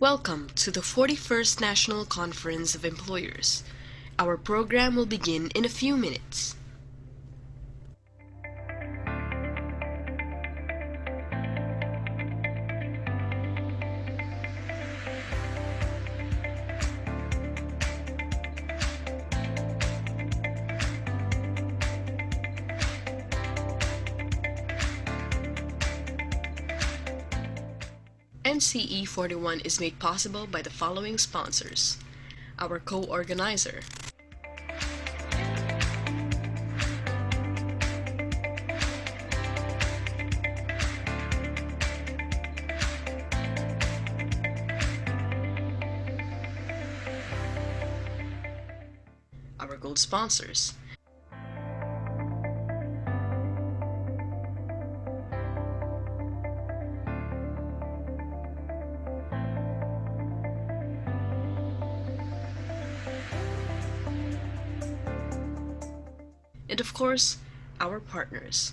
Welcome to the 41st National Conference of Employers. Our program will begin in a few minutes. NCE 41 is made possible by the following sponsors. Our co-organizer, our gold sponsors, and of course, our partners.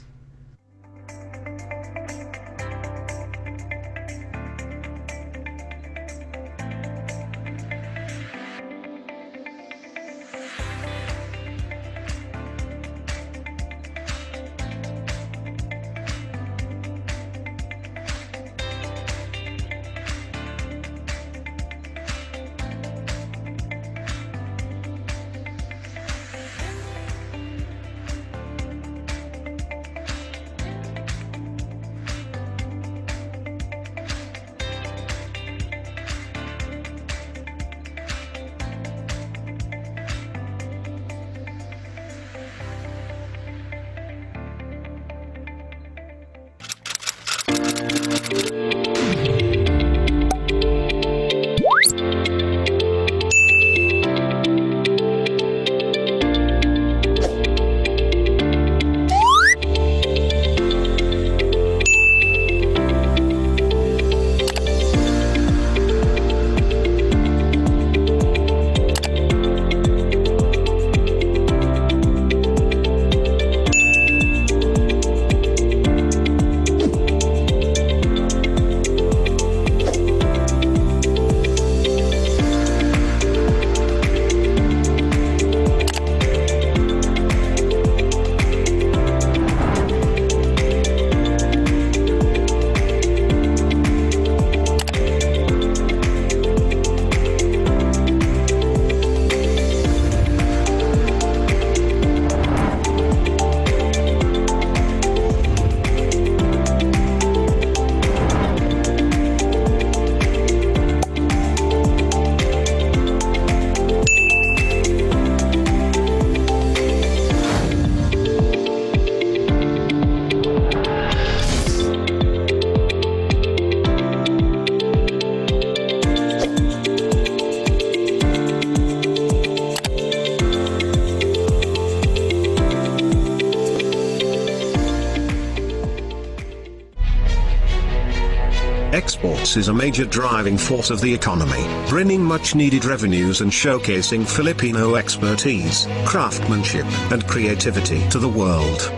Exports is a major driving force of the economy, bringing much-needed revenues and showcasing Filipino expertise, craftsmanship, and creativity to the world.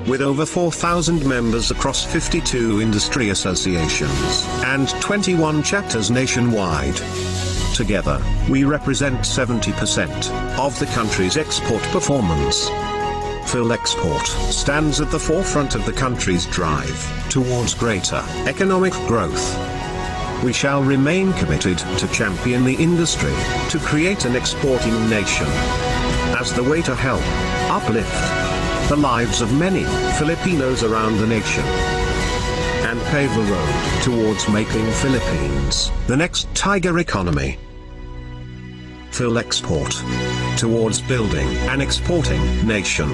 With over 4,000 members across 52 industry associations and 21 chapters nationwide. Together, we represent 70% of the country's export performance. Philexport stands at the forefront of the country's drive towards greater economic growth. We shall remain committed to champion the industry, to create an exporting nation, as the way to help uplift the lives of many Filipinos around the nation, and pave the road towards making Philippines the next tiger economy. Philexport, towards building an exporting nation.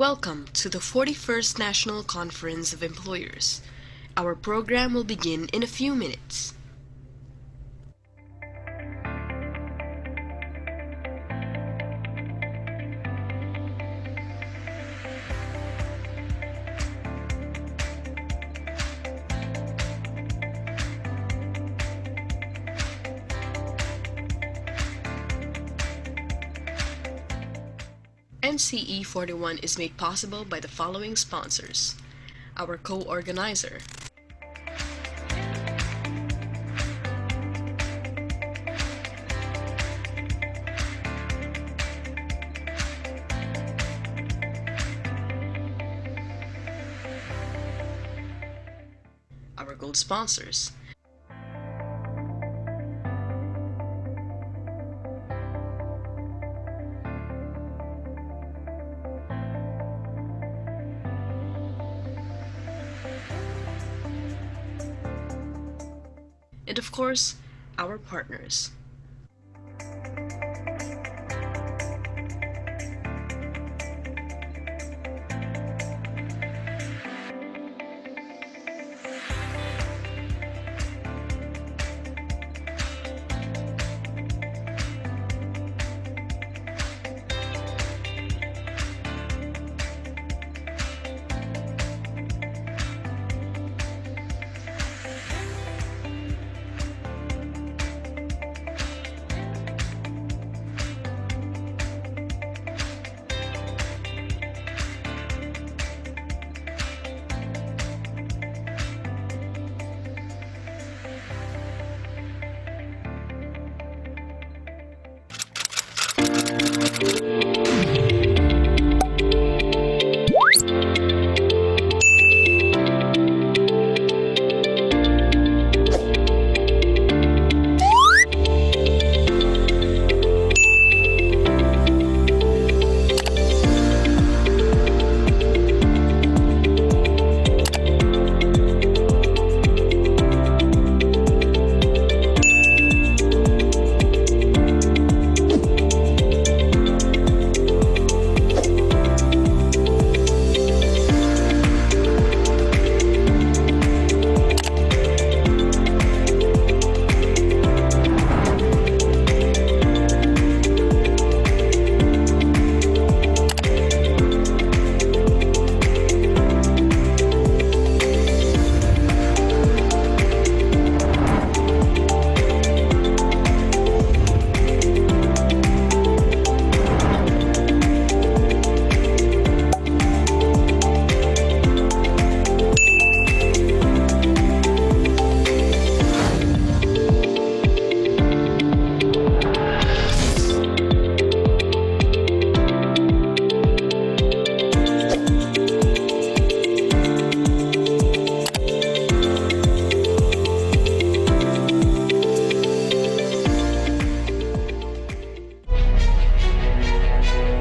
Welcome to the 41st National Conference of Employers. Our program will begin in a few minutes. NCE 41 is made possible by the following sponsors. Our co-organizer, our gold sponsors, and of course, our partners.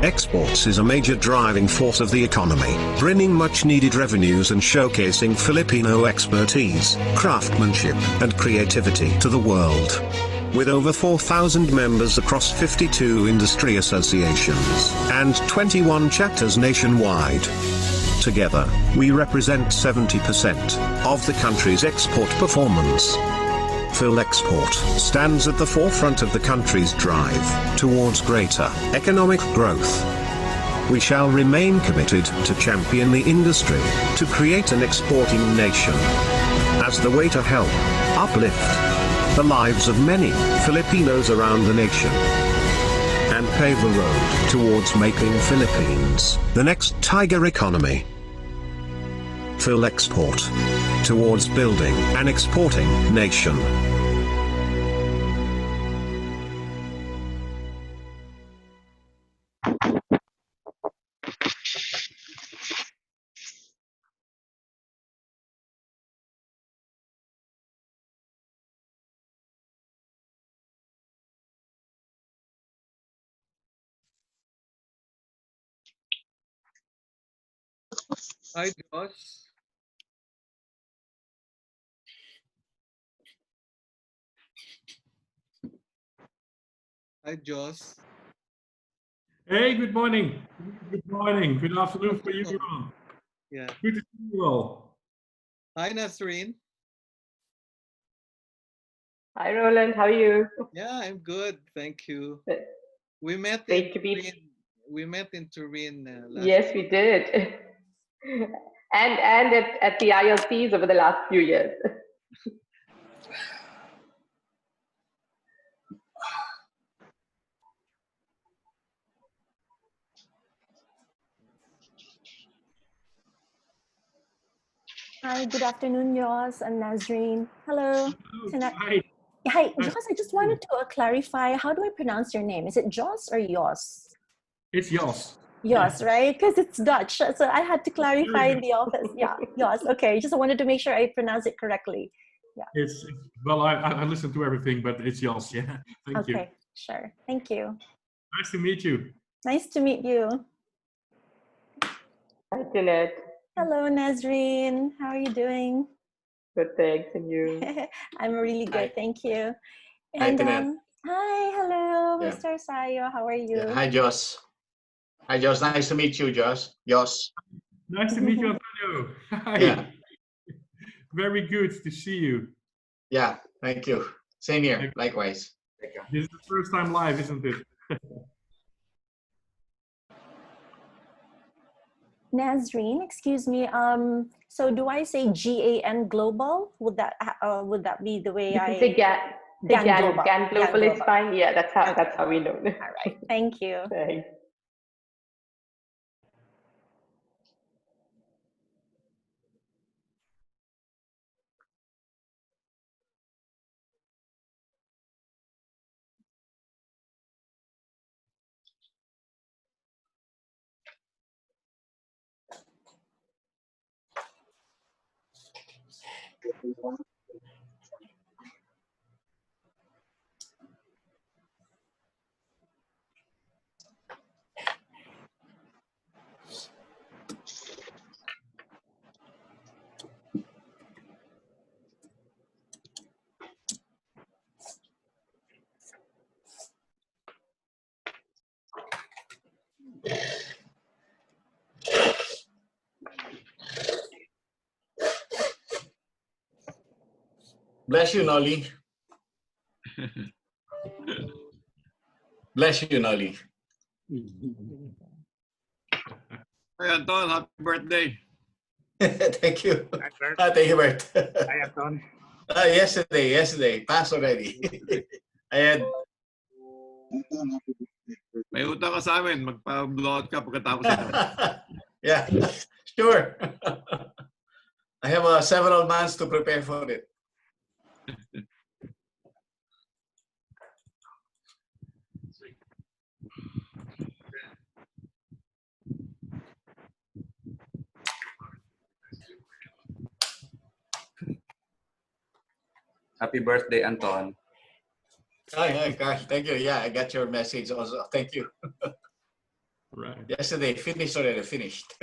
Exports is a major driving force of the economy, bringing much-needed revenues and showcasing Filipino expertise, craftsmanship, and creativity to the world. With over 4,000 members across 52 industry associations and 21 chapters nationwide. Together, we represent 70% of the country's export performance. Philexport stands at the forefront of the country's drive towards greater economic growth. We shall remain committed to champion the industry, to create an exporting nation, as the way to help uplift the lives of many Filipinos around the nation, and pave the road towards making Philippines the next tiger economy. Philexport, towards building an exporting nation. Hi, Josh. Hi, Josh. Hey, good morning. Good morning. Good afternoon for you, Ron. Yeah. Good to see you all. Hi, Nasreen. Hi, Roland. How are you? Yeah, I'm good. Thank you. Good. We met in Great to be. Turin. We met in Turin last. Yes, we did. and at the ILCs over the last few years. Hi, good afternoon, Jos and Nazreen. Hello. Hi. Hi, Jos, I just wanted to clarify, how do I pronounce your name? Is it Jos or Jos? It's Jos. Jos, right? Because it's Dutch. So I had to clarify in the office. Yeah, Jos. Okay, just wanted to make sure I pronounce it correctly. Yeah. It's well, I listened to everything, but it's Jos. Yeah. Thank you. Okay, sure. Thank you. Nice to meet you. Nice to meet you. Hi, Jeanette. Hello, Nazreen. How are you doing? Good, thanks. And you? I'm really good, Hi. thank you. Hi, And Jeanette. hi, hello, Yeah. Mr. Sayo. How are you? Yeah. Hi, Jos. Hi, Jos. Nice to meet you, Jos. Nice to meet you, Antonio. Hi. Yeah. Very good to see you. Yeah. Thank you. Same here. Likewise. Thank you. This is the first time live, isn't it? Nazreen, excuse me. So do I say GAN Global? Would that be the way You can say GAN Global is fine. Yeah, that's how we know. All right. Thank you. Thanks. Bless you, Nolly. Bless you, Nolly. Hi, Anton. Happy birthday. Thank you. Hi, Bert. Thank you, Bert. Hi, Anton. Yesterday. Passed already. I had. May utang ka sa amin. Magpa-blowout ka pagkatapos ito. Yeah, sure. I have several months to prepare for it. Happy birthday, Anton. Hi, Carl. Thank you. Yeah, I got your message also. Thank you. Right. Yesterday, finished already. Finished.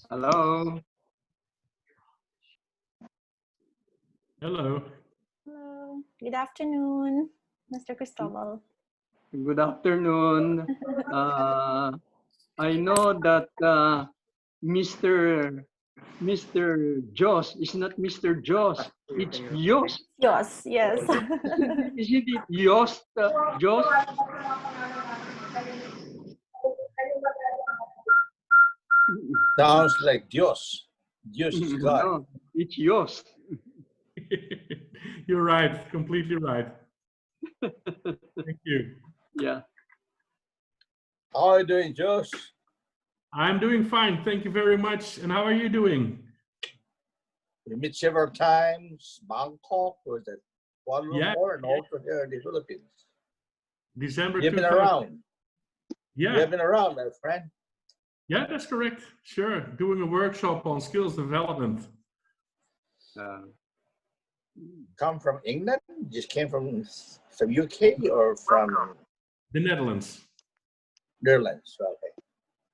Hello. Hello. Hello. Good afternoon, Mr. Cristobal. Good afternoon. I know that Mr. Jos is not Mr. Jos. It's Jos. Yes, yes. Isn't it Jos? Jos? Sounds like Dios. Dios is God. No, it's Jos. You're right. Completely right. Thank you. Yeah. How are you doing, Josh? I'm doing fine. Thank you very much. And how are you doing? We meet several times. Bangkok, was that Kuala Yeah. Lumpur, and also here in the Philippines. December You've been 2000. around. Yeah. You've been around, my friend. Yeah, that's correct. Sure. Doing a workshop on skills development. Come from England? Just came from UK or from The Netherlands. Netherlands? Okay.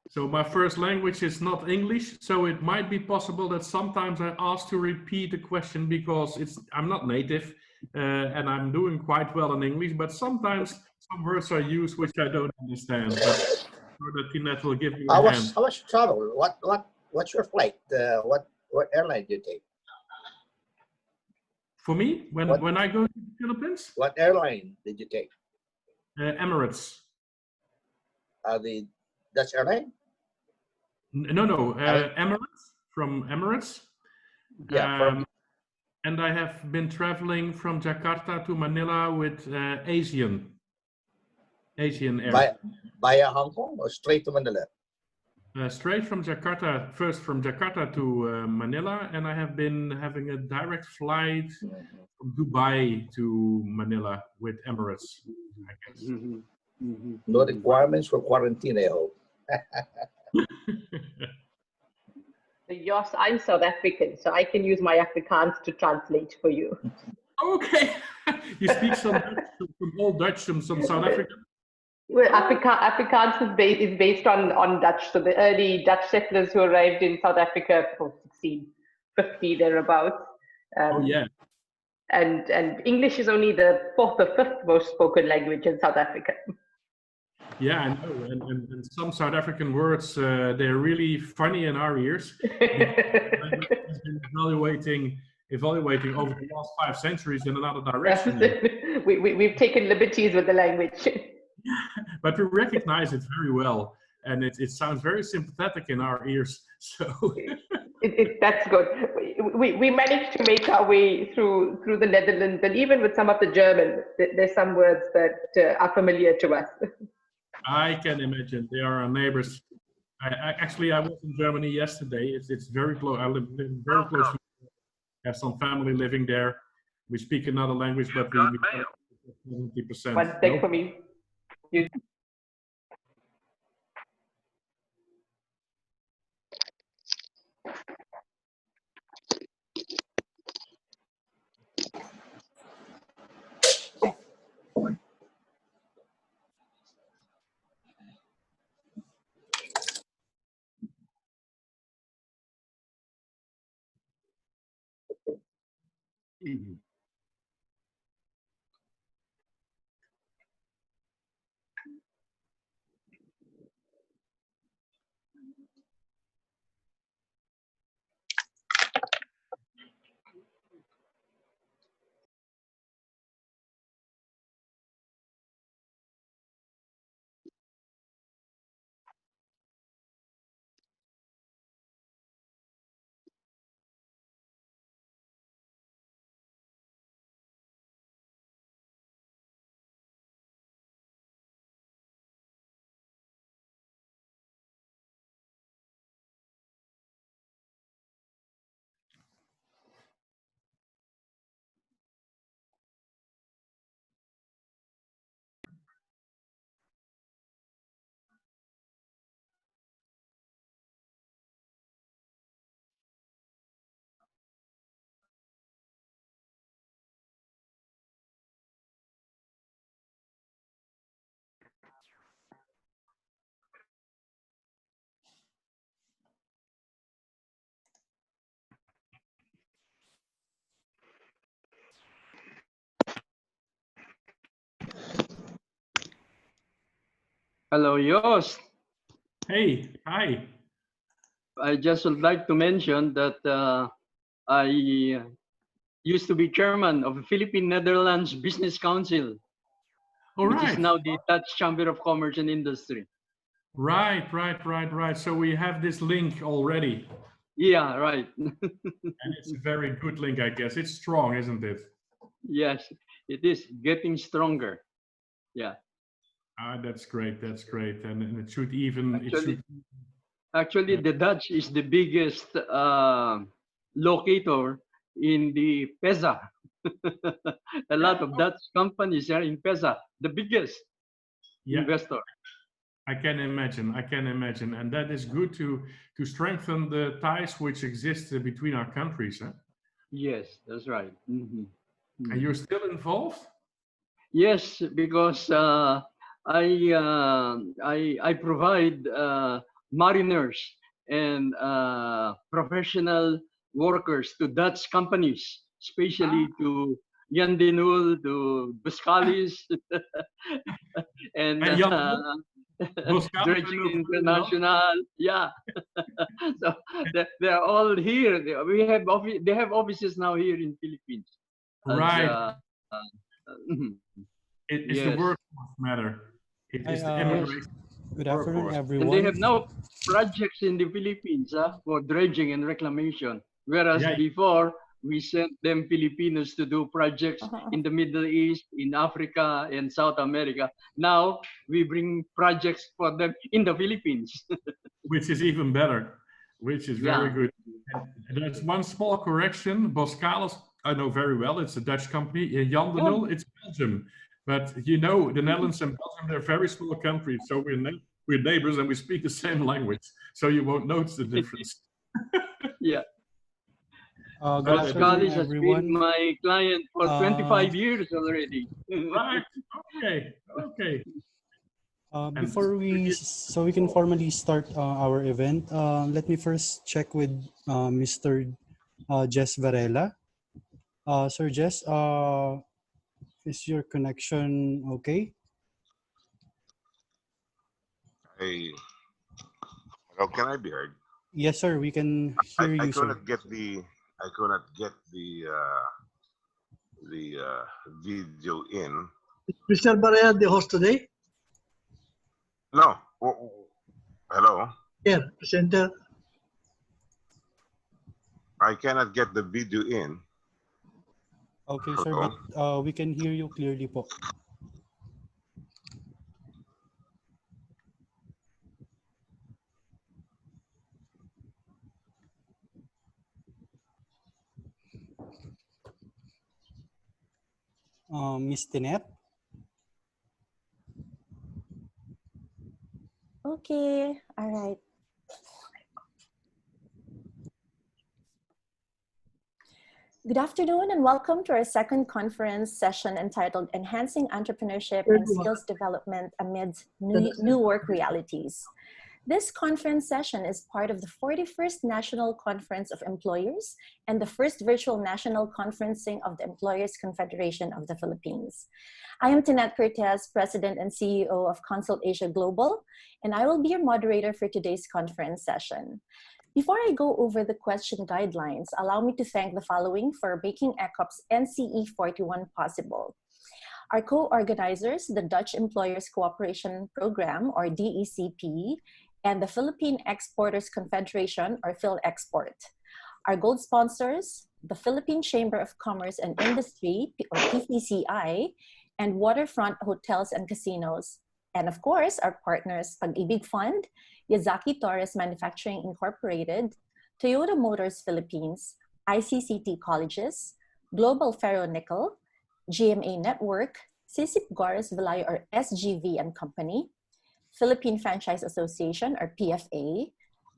So my first language is not English, so it might be possible that sometimes I ask to repeat the question because I'm not native and I'm doing quite well in English, but sometimes some words are used which I don't understand. But I'm sure that Tinette will give you a hand. How much travel? What's your flight? What airline do you take? For me, when I go to the Philippines? What airline did you take? Emirates. The Dutch airline? No, Emirates, from Emirates. Yeah. And I have been traveling from Jakarta to Manila with Asian Air. Via Hong Kong or straight to Manila? Straight from Jakarta, first from Jakarta to Manila, and I have been having a direct flight from Dubai to Manila with Emirates, I guess. No requirements for quarantine, I hope. Yes, I'm South African, so I can use my Afrikaans to translate for you. Okay. You speak some old Dutch, some South African? Well, Afrikaans is based on Dutch. So the early Dutch settlers who arrived in South Africa for 1650 thereabouts. Oh yeah. And English is only the 4th or 5th most spoken language in South Africa. Yeah, I know. And some South African words, they're really funny in our ears. It's been evaluating over the last 5 centuries in another direction. We've taken liberties with the language. But we recognize it very well. And it sounds very sympathetic in our ears. So that's good. We managed to make our way through the Netherlands, and even with some of the German, there's some words that are familiar to us. I can imagine. They are our neighbors. I was in Germany yesterday. It's very close. I live very close. I have some family living there. We speak another language, but we 70%. One thing for me. Hello, Jos. Hey, hi. I just would like to mention that I used to be chairman of the Philippine Netherlands Business Council, which is now the Dutch Chamber of Commerce and Industry. Right. So we have this link already. Yeah, right. And it's a very good link, I guess. It's strong, isn't it? Yes, it is getting stronger. Yeah. That's great. And it should even... Actually, the Dutch is the biggest locator in the PEZA. A lot of Dutch companies are in PEZA, the biggest investor. I can imagine. I can imagine, and that is good to strengthen the ties which exist between our countries. Huh? Yes, that's right. And you're still involved? Yes, because I provide mariners and professional workers to Dutch companies, especially to Jan de Nul, to Buscalis, and Jan Buscalis, Dredging International. Yeah, so they're all here. They have offices now here in Philippines. Right. It's yes. the workforce matter. It is the immigration. Good afternoon, everyone. And they have now projects in the Philippines for dredging and reclamation. Whereas before, we sent them Filipinos to do projects in the Middle East, in Africa, and South America. Now, we bring projects for them in the Philippines. Which is even better, which is very good. And there's one small correction. Boskalis, I know very well. It's a Dutch company. Jan de Nul, it's Belgium. But you know, the Netherlands and Belgium, they're very small countries. So we're neighbors and we speak the same language. So you won't notice the difference. Yeah. Good afternoon, has everyone. been my client for 25 years already. Right. Okay. Before we can formally start our event, let me first check with Mr. Jess Varela. Sir Jess, is your connection okay? Hey, hello, can I be heard? Yes, sir. We can hear you, sir. I could not get the video in. Is Mr. Varela the host today? No. Hello. Here, presenter. I cannot get the video in. Okay, sir, but we can hear you clearly po. Miss Tinette? Okay, all right. Good afternoon and welcome to our second conference session entitled Enhancing Entrepreneurship and Skills Development Amidst New Work Realities. This conference session is part of the 41st National Conference of Employers and the first virtual national conferencing of the Employers Confederation of the Philippines. I am Tinette Cortez, President and CEO of Consult Asia Global, and I will be your moderator for today's conference session. Before I go over the question guidelines, allow me to thank the following for making ECOP's NCE 41 possible. Our co-organizers, the Dutch Employers Cooperation Program, or DECP, and the Philippine Exporters Confederation, or PhilExport. Our gold sponsors, the Philippine Chamber of Commerce and Industry, or PPCI, and Waterfront Hotels and Casinos. And of course, our partners, Pag-ibig Fund, Yazaki Torres Manufacturing Incorporated, Toyota Motors Philippines, ICCT Colleges, Global Ferronickel, GMA Network, Sisip Guaras Velayo or SGV and Company, Philippine Franchise Association or PFA,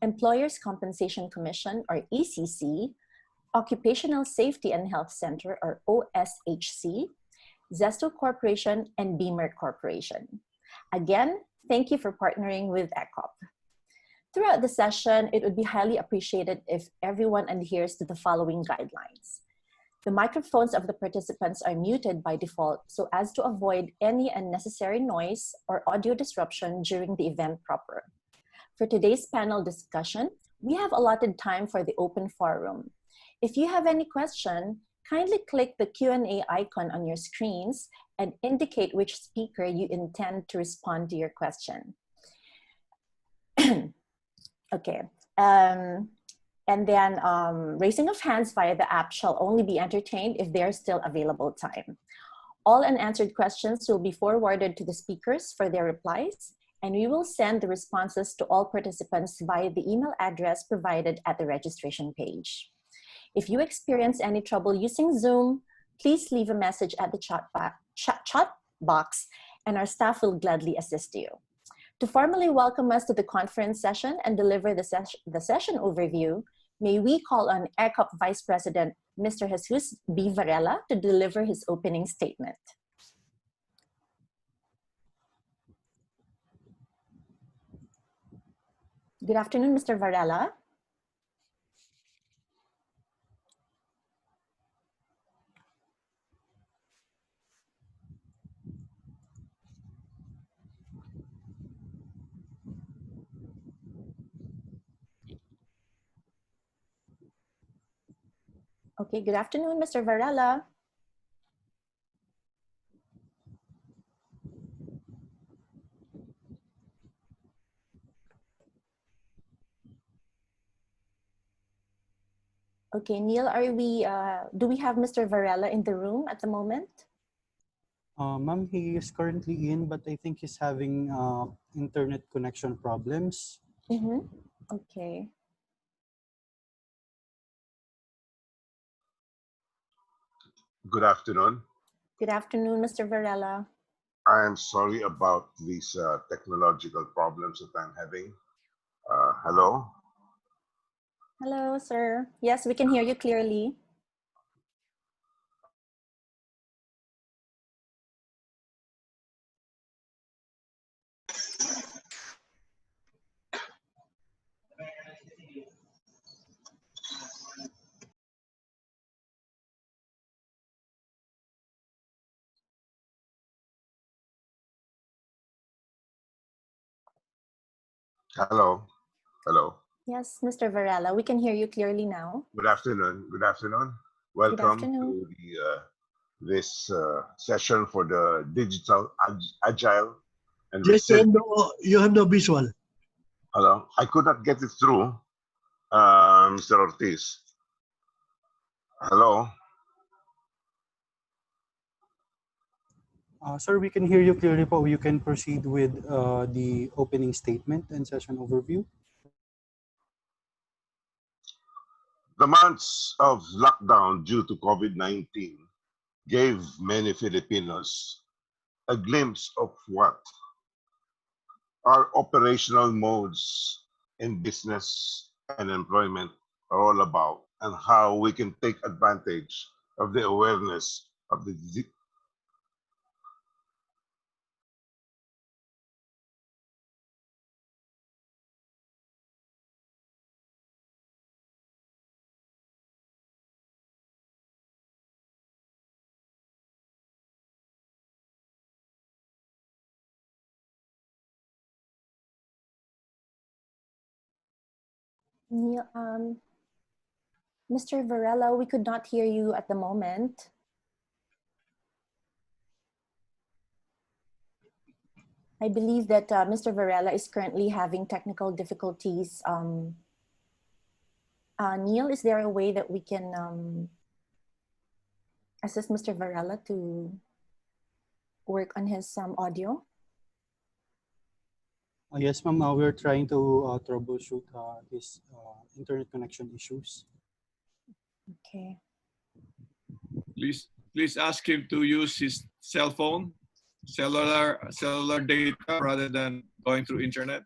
Employers Compensation Commission or ECC, Occupational Safety and Health Center or OSHC, Zesto Corporation, and Beamer Corporation. Again, thank you for partnering with ECOP. Throughout the session, it would be highly appreciated if everyone adheres to the following guidelines. The microphones of the participants are muted by default so as to avoid any unnecessary noise or audio disruption during the event proper. For today's panel discussion, we have allotted time for the open forum. If you have any question, kindly click the Q&A icon on your screens and indicate which speaker you intend to respond to your question. Okay. And then raising of hands via the app shall only be entertained if there is still available time. All unanswered questions will be forwarded to the speakers for their replies, and we will send the responses to all participants via the email address provided at the registration page. If you experience any trouble using Zoom, please leave a message at the chat box, and our staff will gladly assist you. To formally welcome us to the conference session and deliver the session overview, may we call on ECOP Vice President, Mr. Jesus B. Varela, to deliver his opening statement. Good afternoon, Mr. Varela. Okay, good afternoon, Mr. Varela. Okay, Neil, do we have Mr. Varela in the room at the moment? Ma'am, he is currently in, but I think he's having internet connection problems. Okay. Good afternoon. Good afternoon, Mr. Varela. I am sorry about these technological problems that I'm having. Hello? Hello, sir. Yes, we can hear you clearly. Hello? Hello? Yes, Mr. Varela, we can hear you clearly now. Good afternoon. Good afternoon. Welcome afternoon. to this session for the Digital Agile and Yes, Resilient. you have no visual. Hello? I could not get it through, Mr. Ortiz. Hello? Sir, we can hear you clearly, but you can proceed with the opening statement and session overview. The months of lockdown due to COVID-19 gave many Filipinos a glimpse of what our operational modes in business and employment are all about, and how we can take advantage of the awareness of the Neil, Mr. Varela, we could not hear you at the moment. I believe that Mr. Varela is currently having technical difficulties. Neil, is there a way that we can assist Mr. Varela to work on his audio? Yes, ma'am. We're trying to troubleshoot his internet connection issues. Okay. Please ask him to use his cell phone, cellular data rather than going through internet.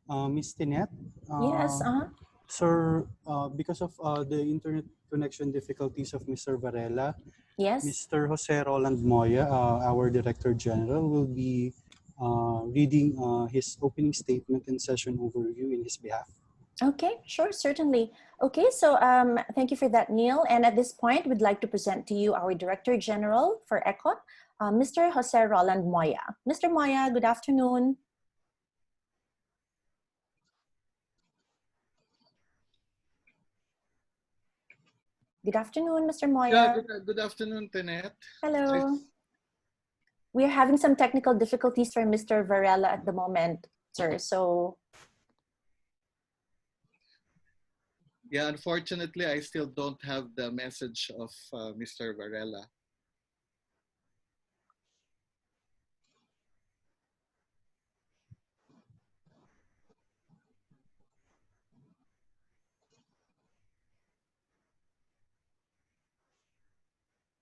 Ms. Tinette? Yes. Sir, because of the internet connection difficulties of Mr. Varela, yes, Mr. Jose Roland Moya, our Director General, will be reading his opening statement and session overview in his behalf. Okay, sure, certainly. Okay, so thank you for that, Neil. And at this point, we'd like to present to you our Director General for ECOT, Mr. Jose Roland Moya. Mr. Moya, good afternoon. Good afternoon, Mr. Moya. Yeah, good afternoon, Tinette. Hello. We are having some technical difficulties for Mr. Varela at the moment, sir. So, yeah, unfortunately, I still don't have the message of Mr. Varela.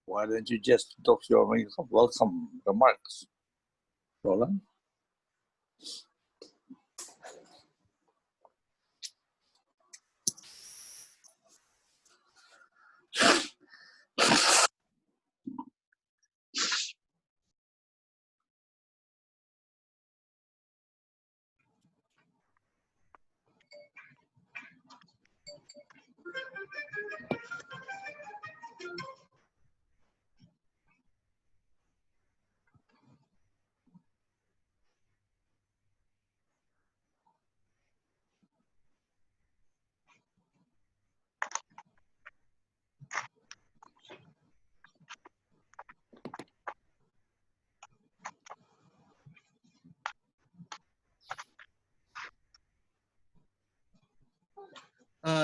Why don't you just talk your welcome remarks, Roland?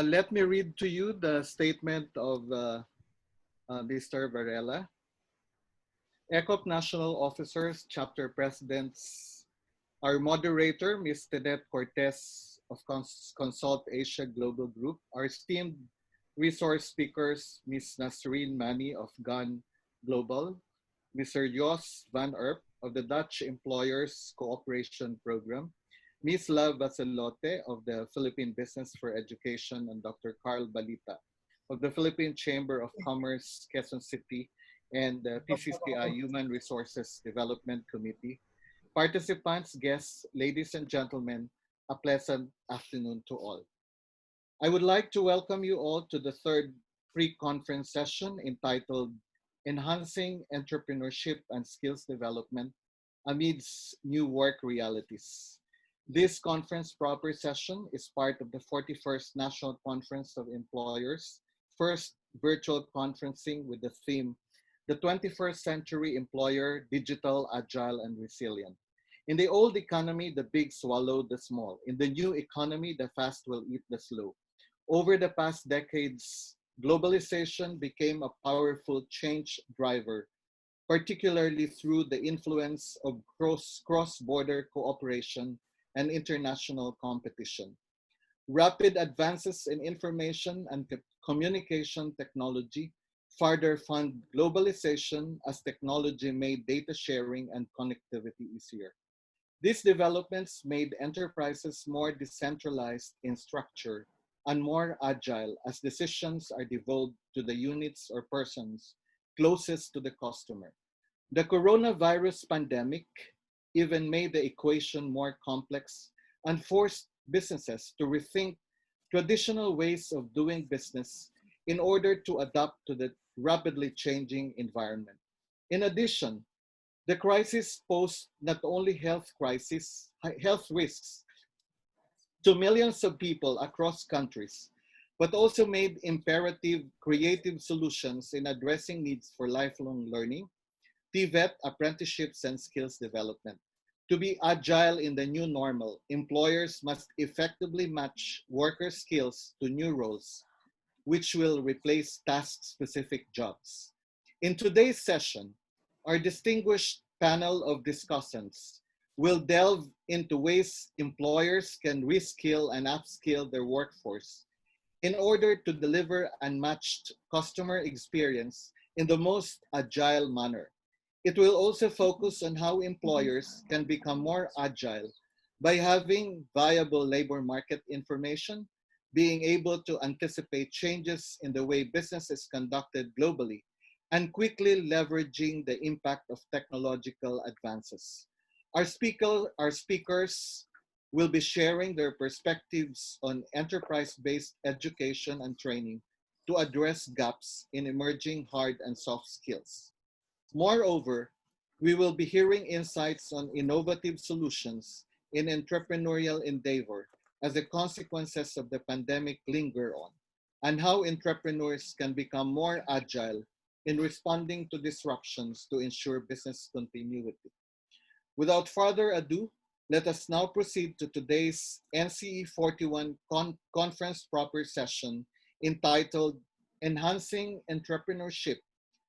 Let me read to you the statement of Mr. Varela. ECOP National Officers, Chapter Presidents, our moderator, Ms. Tenet Cortez of Consult Asia Global Group, our esteemed resource speakers, Ms. Nasreen Mani of GAN Global, Mr. Jos van Erp of the Dutch Employers Cooperation Program, Ms. La Vacelote of the Philippine Business for Education, and Dr. Carl Balita of the Philippine Chamber of Commerce, Quezon City, and the PCCI Human Resources Development Committee. Participants, guests, ladies and gentlemen, a pleasant afternoon to all. I would like to welcome you all to the third pre-conference session entitled Enhancing Entrepreneurship and Skills Development Amidst New Work Realities. This conference proper session is part of the 41st National Conference of Employers, first virtual conferencing with the theme, The 21st Century Employer, Digital, Agile, and Resilient. In the old economy, the big swallowed the small. In the new economy, the fast will eat the slow. Over the past decades, globalization became a powerful change driver, particularly through the influence of cross-border cooperation and international competition. Rapid advances in information and communication technology further fund globalization as technology made data sharing and connectivity easier. These developments made enterprises more decentralized in structure and more agile as decisions are devolved to the units or persons closest to the customer. The coronavirus pandemic even made the equation more complex and forced businesses to rethink traditional ways of doing business in order to adapt to the rapidly changing environment. In addition, the crisis posed not only health risks to millions of people across countries, but also made imperative creative solutions in addressing needs for lifelong learning, TVET, apprenticeships, and skills development. To be agile in the new normal, employers must effectively match worker skills to new roles, which will replace task-specific jobs. In today's session, our distinguished panel of discussants will delve into ways employers can reskill and upskill their workforce in order to deliver unmatched customer experience in the most agile manner. It will also focus on how employers can become more agile by having viable labor market information, being able to anticipate changes in the way business is conducted globally, and quickly leveraging the impact of technological advances. Our speakers will be sharing their perspectives on enterprise-based education and training to address gaps in emerging hard and soft skills. Moreover, we will be hearing insights on innovative solutions in entrepreneurial endeavor as the consequences of the pandemic linger on, and how entrepreneurs can become more agile in responding to disruptions to ensure business continuity. Without further ado, let us now proceed to today's NCE 41 conference proper session entitled Enhancing Entrepreneurship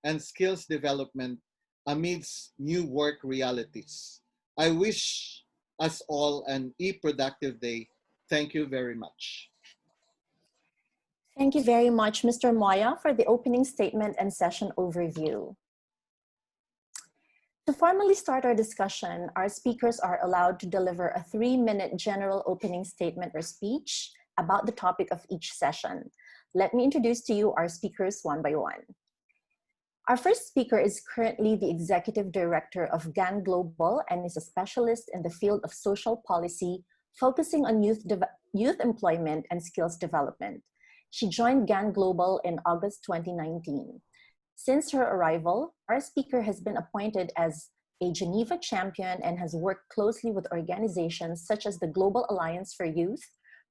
and Skills Development Amidst New Work Realities. I wish us all an productive day. Thank you very much. Thank you very much, Mr. Moya, for the opening statement and session overview. To formally start our discussion, our speakers are allowed to deliver a 3-minute general opening statement or speech about the topic of each session. Let me introduce to you our speakers one by one. Our first speaker is currently the Executive Director of GAN Global and is a specialist in the field of social policy, focusing on youth employment and skills development. She joined GAN Global in August 2019. Since her arrival, our speaker has been appointed as a Geneva champion and has worked closely with organizations such as the Global Alliance for Youth,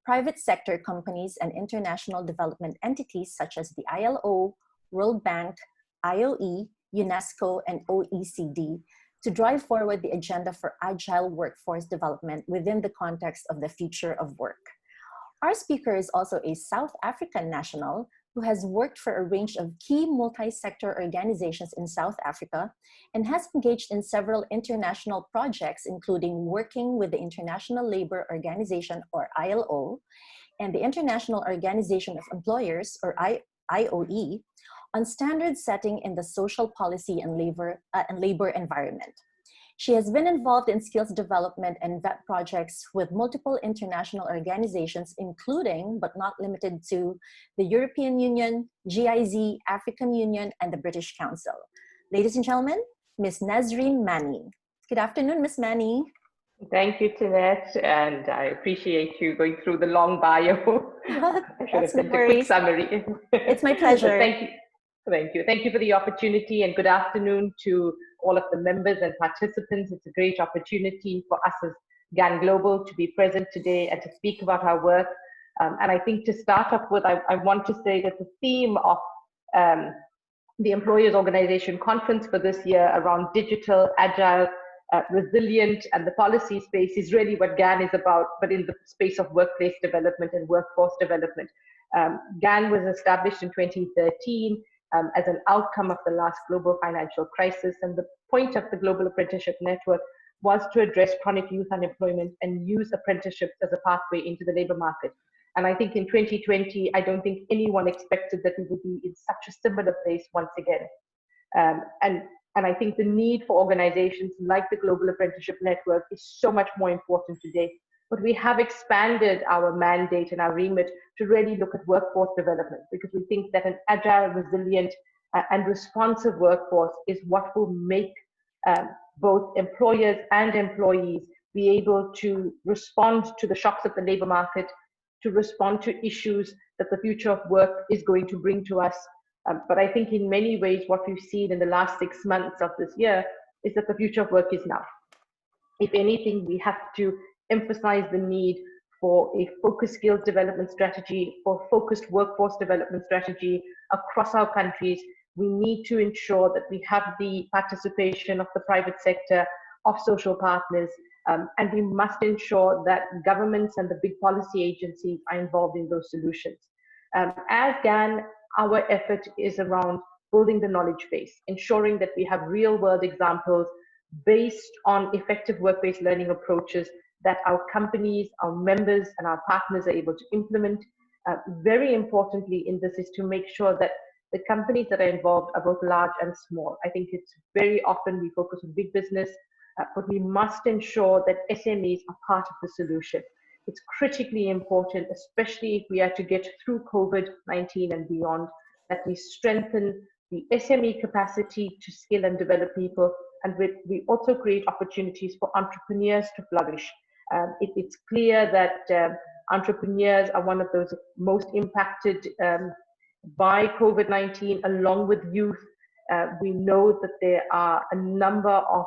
private sector companies, and international development entities such as the ILO, World Bank, IOE, UNESCO, and OECD to drive forward the agenda for agile workforce development within the context of the future of work. Our speaker is also a South African national who has worked for a range of key multi-sector organizations in South Africa and has engaged in several international projects, including working with the International Labour Organization, or ILO, and the International Organization of Employers, or IOE, on standard setting in the social policy and labor environment. She has been involved in skills development and vet projects with multiple international organizations, including, but not limited to, the European Union, GIZ, African Union, and the British Council. Ladies and gentlemen, Ms. Nazreen Mani. Good afternoon, Ms. Mani. Thank you, Tinette, and I appreciate you going through the long bio. I should have sent a quick summary. It's my pleasure. Thank you. Thank you. Thank you for the opportunity, and good afternoon to all of the members and participants. It's a great opportunity for us as GAN Global to be present today and to speak about our work. And I think to start off with, I want to say that the theme of the Employers Organization Conference for this year around digital, agile, resilient, and the policy space is really what GAN is about, but in the space of workplace development and workforce development. GAN was established in 2013 as an outcome of the last global financial crisis. And the point of the Global Apprenticeship Network was to address chronic youth unemployment and use apprenticeships as a pathway into the labor market. And I think in 2020, I don't think anyone expected that we would be in such a similar place once again. And I think the need for organizations like the Global Apprenticeship Network is so much more important today. But we have expanded our mandate and our remit to really look at workforce development, because we think that an agile, resilient, and responsive workforce is what will make both employers and employees be able to respond to the shocks of the labor market, to respond to issues that the future of work is going to bring to us. But I think in many ways, what we've seen in the last 6 months of this year is that the future of work is now. If anything, we have to emphasize the need for a focused skills development strategy, for focused workforce development strategy across our countries. We need to ensure that we have the participation of the private sector, of social partners, and we must ensure that governments and the big policy agencies are involved in those solutions. As GAN, our effort is around building the knowledge base, ensuring that we have real-world examples based on effective work-based learning approaches that our companies, our members, and our partners are able to implement. Very importantly in this is to make sure that the companies that are involved are both large and small. I think it's very often we focus on big business, but we must ensure that SMEs are part of the solution. It's critically important, especially if we are to get through COVID-19 and beyond, that we strengthen the SME capacity to skill and develop people, and we also create opportunities for entrepreneurs to flourish. It's clear that entrepreneurs are one of those most impacted by COVID-19, along with youth. We know that there are a number of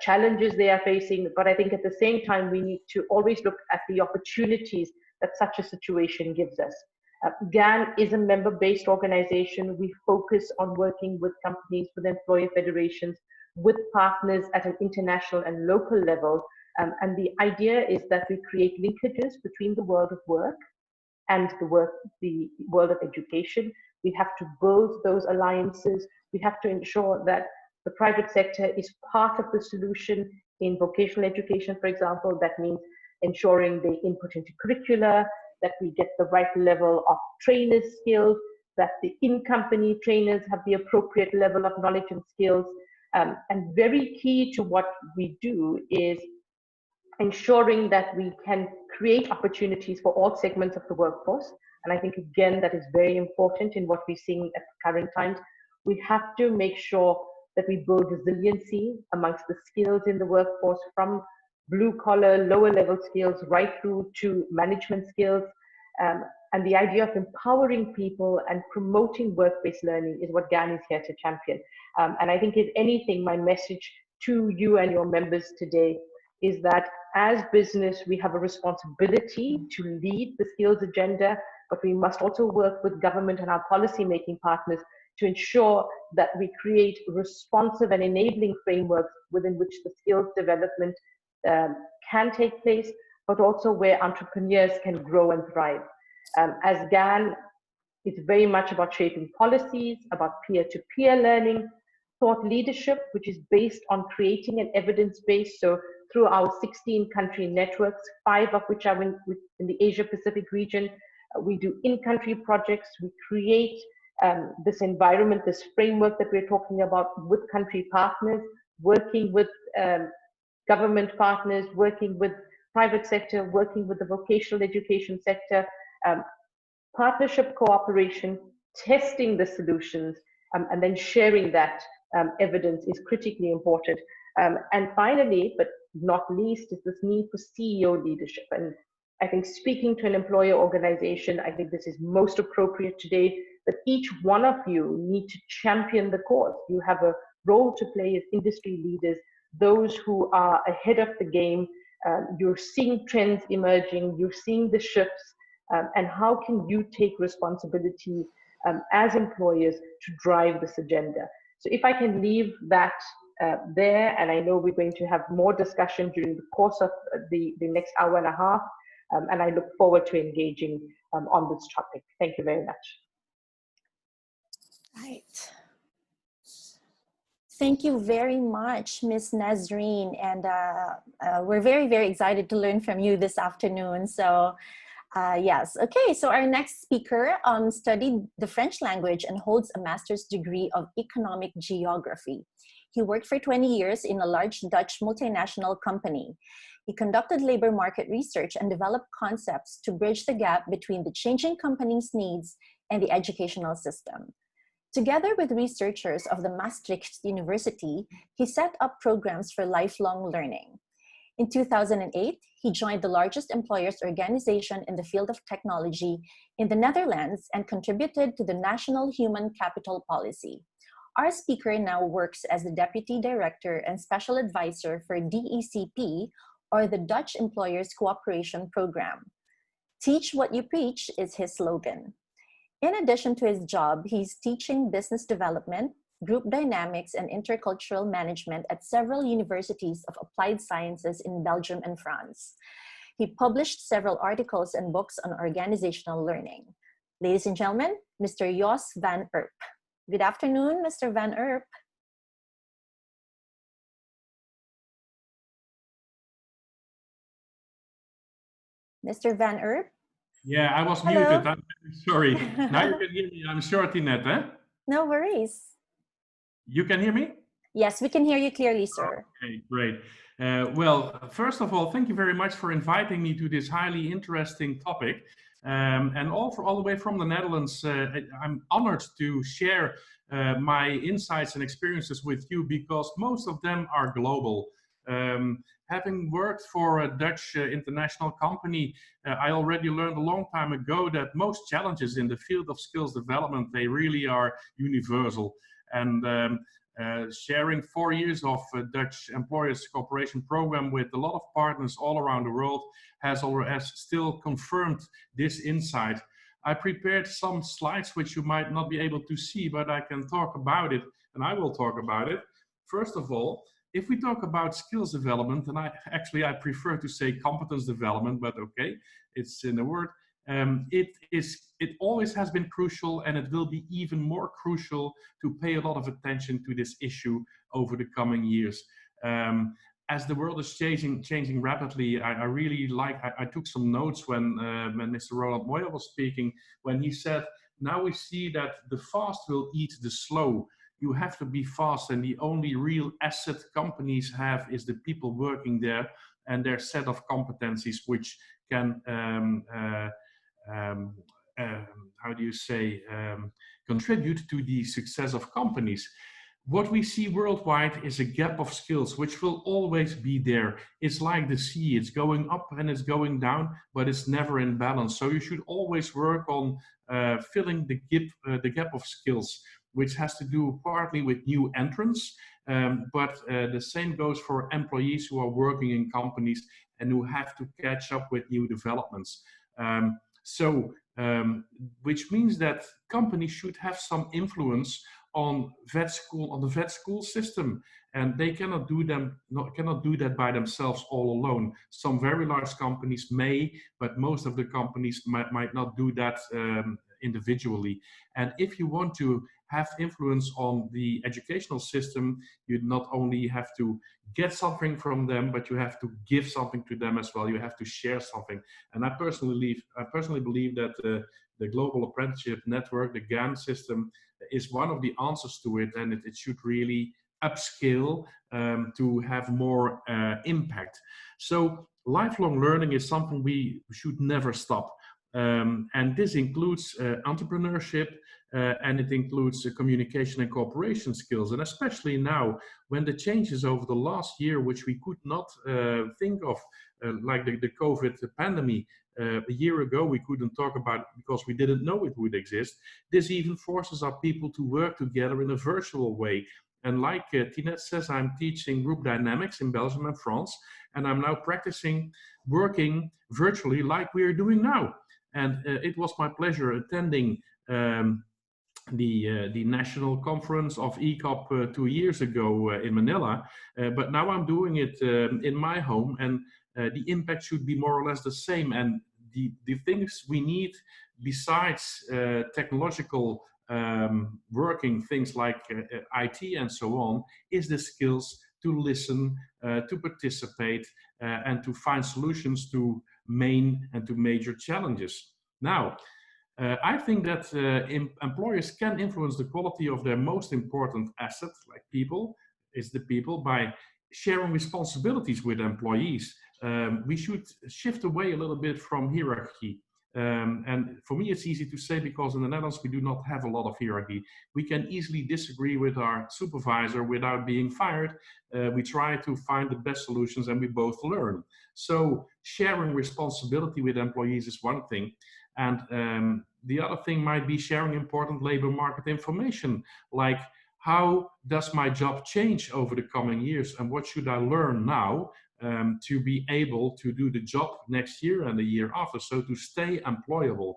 challenges they are facing, but I think at the same time, we need to always look at the opportunities that such a situation gives us. GAN is a member-based organization. We focus on working with companies, with employer federations, with partners at an international and local level. And the idea is that we create linkages between the world of work and the world of education. We have to build those alliances. We have to ensure that the private sector is part of the solution in vocational education, for example. That means ensuring they input into curricula, that we get the right level of trainers' skills, that the in-company trainers have the appropriate level of knowledge and skills. And very key to what we do is ensuring that we can create opportunities for all segments of the workforce. And I think, again, that is very important in what we're seeing at current times. We have to make sure that we build resiliency amongst the skills in the workforce, from blue collar, lower level skills, right through to management skills. And the idea of empowering people and promoting work-based learning is what GAN is here to champion. And I think, if anything, my message to you and your members today is that as business, we have a responsibility to lead the skills agenda, but we must also work with government and our policy-making partners to ensure that we create responsive and enabling frameworks within which the skills development can take place, but also where entrepreneurs can grow and thrive. As GAN, it's very much about shaping policies, about peer-to-peer learning, thought leadership, which is based on creating an evidence base. So through our 16 country networks, 5 of which are in the Asia Pacific region, we do in-country projects. We create this environment, this framework that we're talking about with country partners, working with government partners, working with private sector, working with the vocational education sector, partnership cooperation, testing the solutions, and then sharing that evidence is critically important. And finally, but not least, is this need for CEO leadership. And I think, speaking to an employer organization, I think this is most appropriate today, that each one of you need to champion the cause. You have a role to play as industry leaders, those who are ahead of the game. You're seeing trends emerging, you're seeing the shifts, and how can you take responsibility as employers to drive this agenda? So if I can leave that there, and I know we're going to have more discussion during the course of the next hour and a half, and I look forward to engaging on this topic. Thank you very much. Right. Thank you very much, Ms. Nazreen. And we're very, very excited to learn from you this afternoon. So yes, okay, so our next speaker studied the French language and holds a master's degree of economic geography. He worked for 20 years in a large Dutch multinational company. He conducted labor market research and developed concepts to bridge the gap between the changing company's needs and the educational system. Together with researchers of the Maastricht University, he set up programs for lifelong learning. In 2008, he joined the largest employers organization in the field of technology in the Netherlands and contributed to the National Human Capital Policy. Our speaker now works as the Deputy Director and Special Advisor for DECP, or the Dutch Employers Cooperation Program. Teach what you preach is his slogan. In addition to his job, he's teaching business development, group dynamics, and intercultural management at several universities of applied sciences in Belgium and France. He published several articles and books on organizational learning. Ladies and gentlemen, Mr. Jos van Erp. Good afternoon, Mr. van Erp. Mr. van Erp? Yeah, I was Hello. muted. I'm sorry. Now you can hear me. I'm shorty net, eh? No worries. You can hear me? Yes, we can hear you clearly, sir. Okay, great. Well, first of all, thank you very much for inviting me to this highly interesting topic. And all the way from the Netherlands, I'm honored to share my insights and experiences with you, because most of them are global. Having worked for a Dutch international company, I already learned a long time ago that most challenges in the field of skills development, they really are universal. And sharing 4 years of Dutch Employers Cooperation Program with a lot of partners all around the world has still confirmed this insight. I prepared some slides which you might not be able to see, but I can talk about it, and I will talk about it. First of all, if we talk about skills development, and I prefer to say competence development, but okay, it's in the word. It always has been crucial, and it will be even more crucial to pay a lot of attention to this issue over the coming years. as the world is changing rapidly, I really I took some notes when Mr. Roland Moyer was speaking, when he said, now we see that the fast will eat the slow. You have to be fast, and the only real asset companies have is the people working there and their set of competencies, which can, how do you say, contribute to the success of companies. What we see worldwide is a gap of skills, which will always be there. It's like the sea, it's going up and it's going down, but it's never in balance. So you should always work on filling the gap of skills, which has to do partly with new entrants, but the same goes for employees who are working in companies and who have to catch up with new developments. Which means that companies should have some influence on the vet school system, and they cannot do that by themselves all alone. Some very large companies may, but most of the companies might not do that individually. And if you want to have influence on the educational system, you not only have to get something from them, but you have to give something to them as well. You have to share something. And I personally believe that the Global Apprenticeship Network, the GAN system, is one of the answers to it, and it should really upscale to have more impact. So lifelong learning is something we should never stop. And this includes entrepreneurship, and it includes communication and cooperation skills. And especially now, when the changes over the last year, which we could not think of, like the COVID pandemic, a year ago we couldn't talk about it because we didn't know it would exist. This even forces our people to work together in a virtual way. And like Tinette says, I'm teaching group dynamics in Belgium and France, and I'm now practicing working virtually like we are doing now. And it was my pleasure attending the national conference of ECOP 2 years ago in Manila, but now I'm doing it in my home, and the impact should be more or less the same. And the things we need besides technological working things like IT and so on is the skills to listen, to participate, and to find solutions to main and to major challenges. Now, I think that employers can influence the quality of their most important asset, like people, is the people, by sharing responsibilities with employees. We should shift away a little bit from hierarchy. And for me, it's easy to say because in the Netherlands, we do not have a lot of hierarchy. We can easily disagree with our supervisor without being fired. We try to find the best solutions and we both learn. So sharing responsibility with employees is one thing. And the other thing might be sharing important labor market information, like how does my job change over the coming years and what should I learn now to be able to do the job next year and the year after. So to stay employable,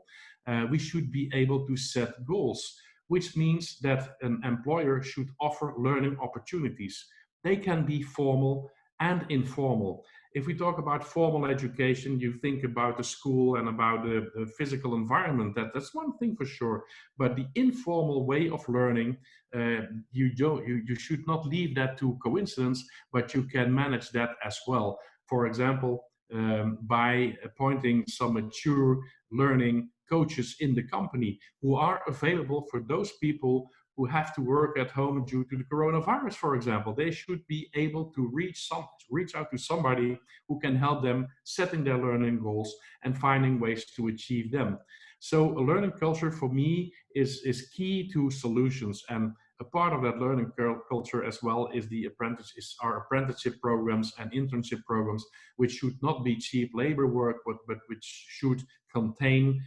we should be able to set goals, which means that an employer should offer learning opportunities. They can be formal and informal. If we talk about formal education, you think about the school and about the physical environment. That's one thing for sure. But the informal way of learning, you should not leave that to coincidence, but you can manage that as well. For example, by appointing some mature learning coaches in the company who are available for those people who have to work at home due to the coronavirus, for example. They should be able to reach out to somebody who can help them setting their learning goals and finding ways to achieve them. So a learning culture for me is key to solutions. And a part of that learning culture as well is our apprenticeship programs and internship programs, which should not be cheap labor work, but which should contain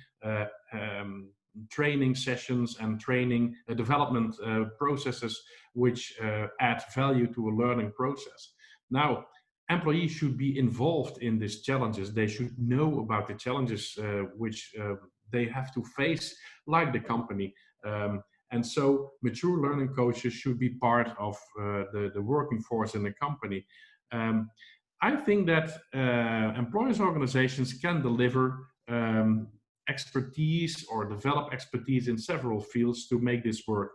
training sessions and training development processes which add value to a learning process. Now, employees should be involved in these challenges. They should know about the challenges which they have to face, like the company. And so mature learning coaches should be part of the working force in the company. I think that employers' organizations can deliver expertise or develop expertise in several fields to make this work.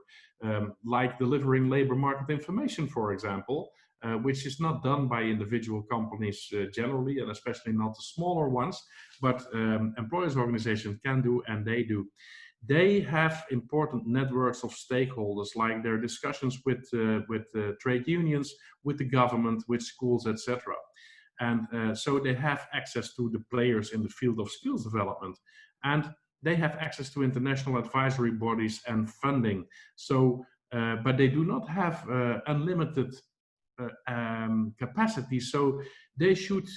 like delivering labor market information, for example, which is not done by individual companies generally, and especially not the smaller ones, but employers organizations can do, and they do. They have important networks of stakeholders, like their discussions with trade unions, with the government, with schools, etc. And so they have access to the players in the field of skills development, and they have access to international advisory bodies and funding. So, but they do not have unlimited capacity. So they should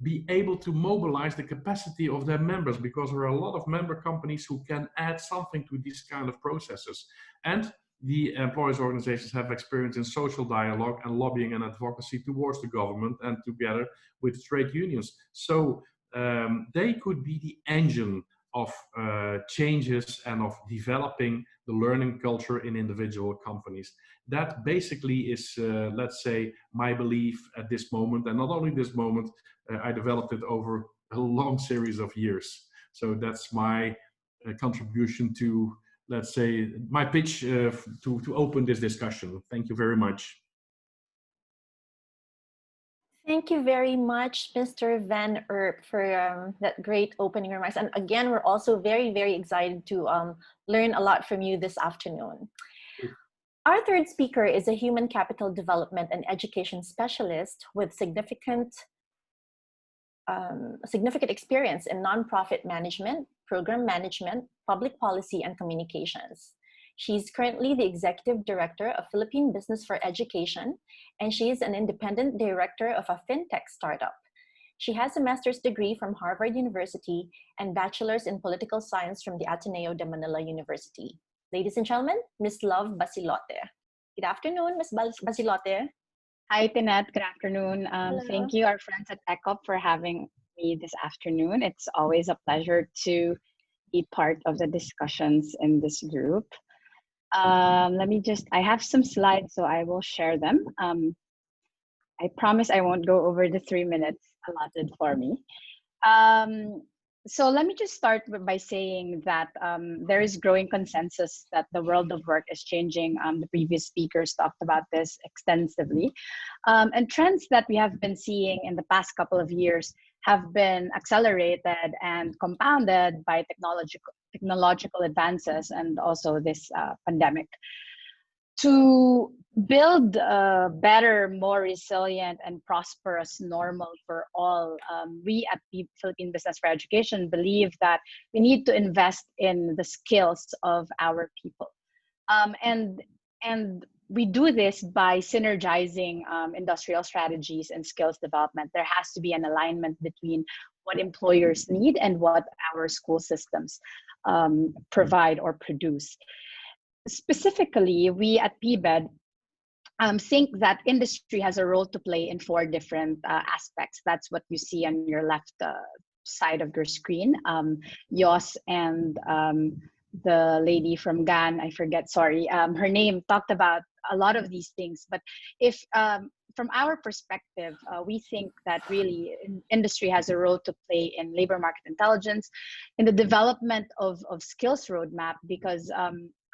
be able to mobilize the capacity of their members, because there are a lot of member companies who can add something to these kind of processes. And the employers organizations have experience in social dialogue and lobbying and advocacy towards the government and together with trade unions. So they could be the engine of changes and of developing the learning culture in individual companies. That basically is, let's say, my belief at this moment. And not only this moment, I developed it over a long series of years. So that's my contribution to, let's say, my pitch to open this discussion. Thank you very much. Thank you very much, Mr. Van Erp, for that great opening remarks. And again, we're also very, very excited to learn a lot from you this afternoon. Our third speaker is a human capital development and education specialist with significant experience in nonprofit management, program management, public policy, and communications. She's currently the executive director of Philippine Business for Education, and she is an independent director of a fintech startup. She has a master's degree from Harvard University and bachelor's in political science from the Ateneo de Manila University. Ladies and gentlemen, Ms. Love Basilote. Good afternoon, Ms. Basilote. Hi, Tinette. Good afternoon. Thank you, our friends at ECOP, for having me this afternoon. It's always a pleasure to be part of the discussions in this group. I have some slides, so I will share them. I promise I won't go over the 3 minutes allotted for me. So let me just start by saying that there is growing consensus that the world of work is changing. The previous speakers talked about this extensively. And trends that we have been seeing in the past couple of years have been accelerated and compounded by technological advances and also this pandemic. To build a better, more resilient and prosperous normal for all, we at the Philippine Business for Education believe that we need to invest in the skills of our people. And we do this by synergizing industrial strategies and skills development. There has to be an alignment between what employers need and what our school systems provide or produce. Specifically, we at PBED think that industry has a role to play in 4 different aspects. That's what you see on your left side of your screen. Yos and the lady from GAN, I forget, sorry, her name, talked about a lot of these things. But if from our perspective, we think that really industry has a role to play in labor market intelligence, in the development of skills roadmap, because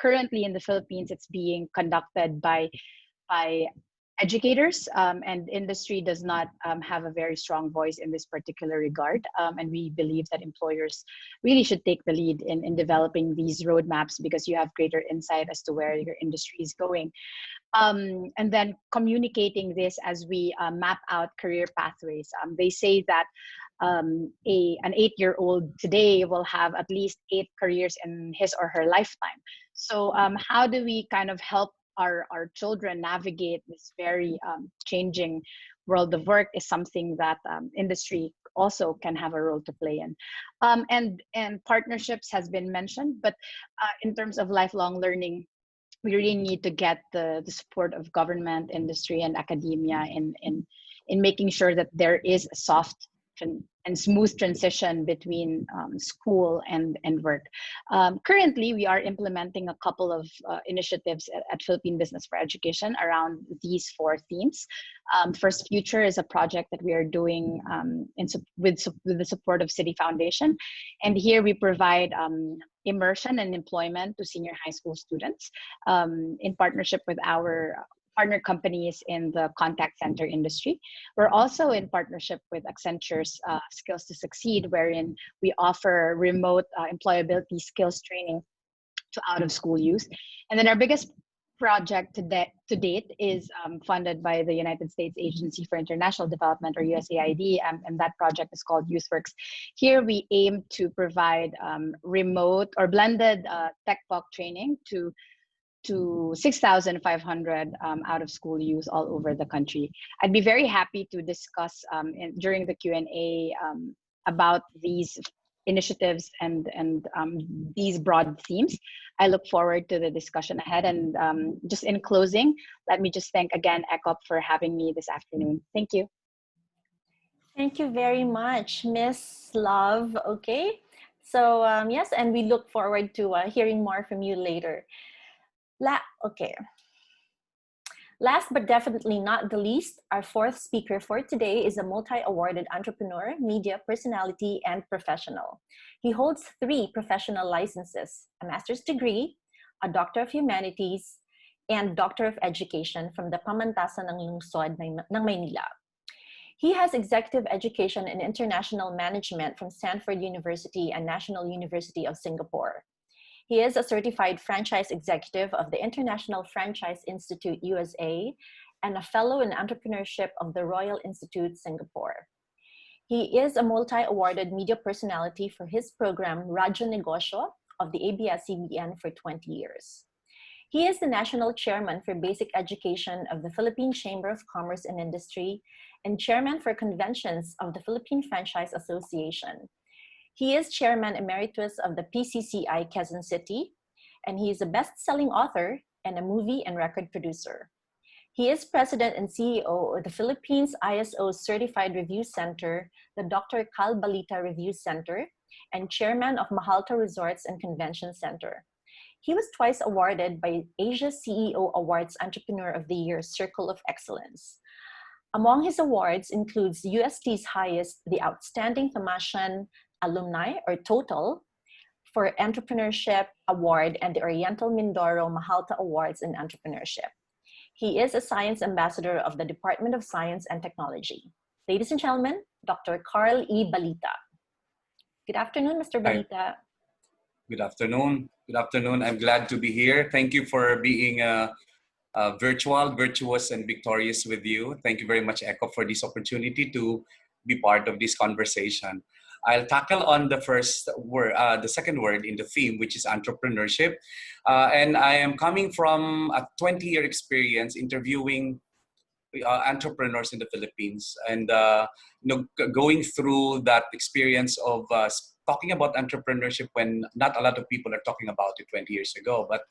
currently in the Philippines, it's being conducted by educators, and industry does not have a very strong voice in this particular regard. And we believe that employers really should take the lead in developing these roadmaps, because you have greater insight as to where your industry is going. And then communicating this as we map out career pathways. They say that an 8-year-old today will have at least 8 careers in his or her lifetime. So how do we kind of help our children navigate this very changing world of work is something that industry also can have a role to play in. And partnerships has been mentioned, but in terms of lifelong learning, we really need to get the support of government, industry, and academia in making sure that there is a soft and smooth transition between school and work. Currently, we are implementing a couple of initiatives at Philippine Business for Education around these 4 themes. First Future is a project that we are doing with the support of City Foundation. And here we provide immersion and employment to senior high school students in partnership with our partner companies in the contact center industry. We're also in partnership with Accenture's Skills to Succeed, wherein we offer remote employability skills training to out-of-school youth. And then our biggest project to date is funded by the United States Agency for International Development, or USAID, and that project is called YouthWorks. Here we aim to provide remote or blended tech talk training to 6,500 out-of-school youth all over the country. I'd be very happy to discuss during the Q&A about these initiatives and these broad themes. I look forward to the discussion ahead. And just in closing, let me just thank again ECOP for having me this afternoon. Thank you. Thank you very much, Miss Love. Okay, so yes, and we look forward to hearing more from you later. Okay. Last but definitely not the least, our 4th speaker for today is a multi-awarded entrepreneur, media personality, and professional. He holds 3 professional licenses, a master's degree, a Doctor of Humanities, and Doctor of Education from the Pamantasan ng Lungsod ng Maynila. He has executive education in international management from Stanford University and National University of Singapore. He is a certified franchise executive of the International Franchise Institute USA and a fellow in entrepreneurship of the Royal Institute Singapore. He is a multi-awarded media personality for his program Radyo Negosyo of the ABS-CBN for 20 years. He is the national chairman for basic education of the Philippine Chamber of Commerce and Industry and chairman for conventions of the Philippine Franchise Association. He is chairman emeritus of the PCCI Quezon City, and he is a best-selling author and a movie and record producer. He is president and CEO of the Philippines ISO Certified Review Center, the Dr. Cal Balita Review Center, and chairman of Mahalta Resorts and Convention Center. He was twice awarded by Asia CEO Awards Entrepreneur of the Year Circle of Excellence. Among his awards includes UST's highest, the Outstanding Tamasian Alumni, or TOTAL, for Entrepreneurship Award and the Oriental Mindoro Mahalta Awards in Entrepreneurship. He is a Science Ambassador of the Department of Science and Technology. Ladies and gentlemen, Dr. Carl E. Balita. Good afternoon, Mr. Balita. Good afternoon. Good afternoon. I'm glad to be here. Thank you for being virtuous, and victorious with you. Thank you very much, ECO, for this opportunity to be part of this conversation. I'll tackle on the first word, the second word in the theme, which is entrepreneurship. And I am coming from a 20-year experience interviewing entrepreneurs in the Philippines, and going through that experience of talking about entrepreneurship when not a lot of people are talking about it 20 years ago. But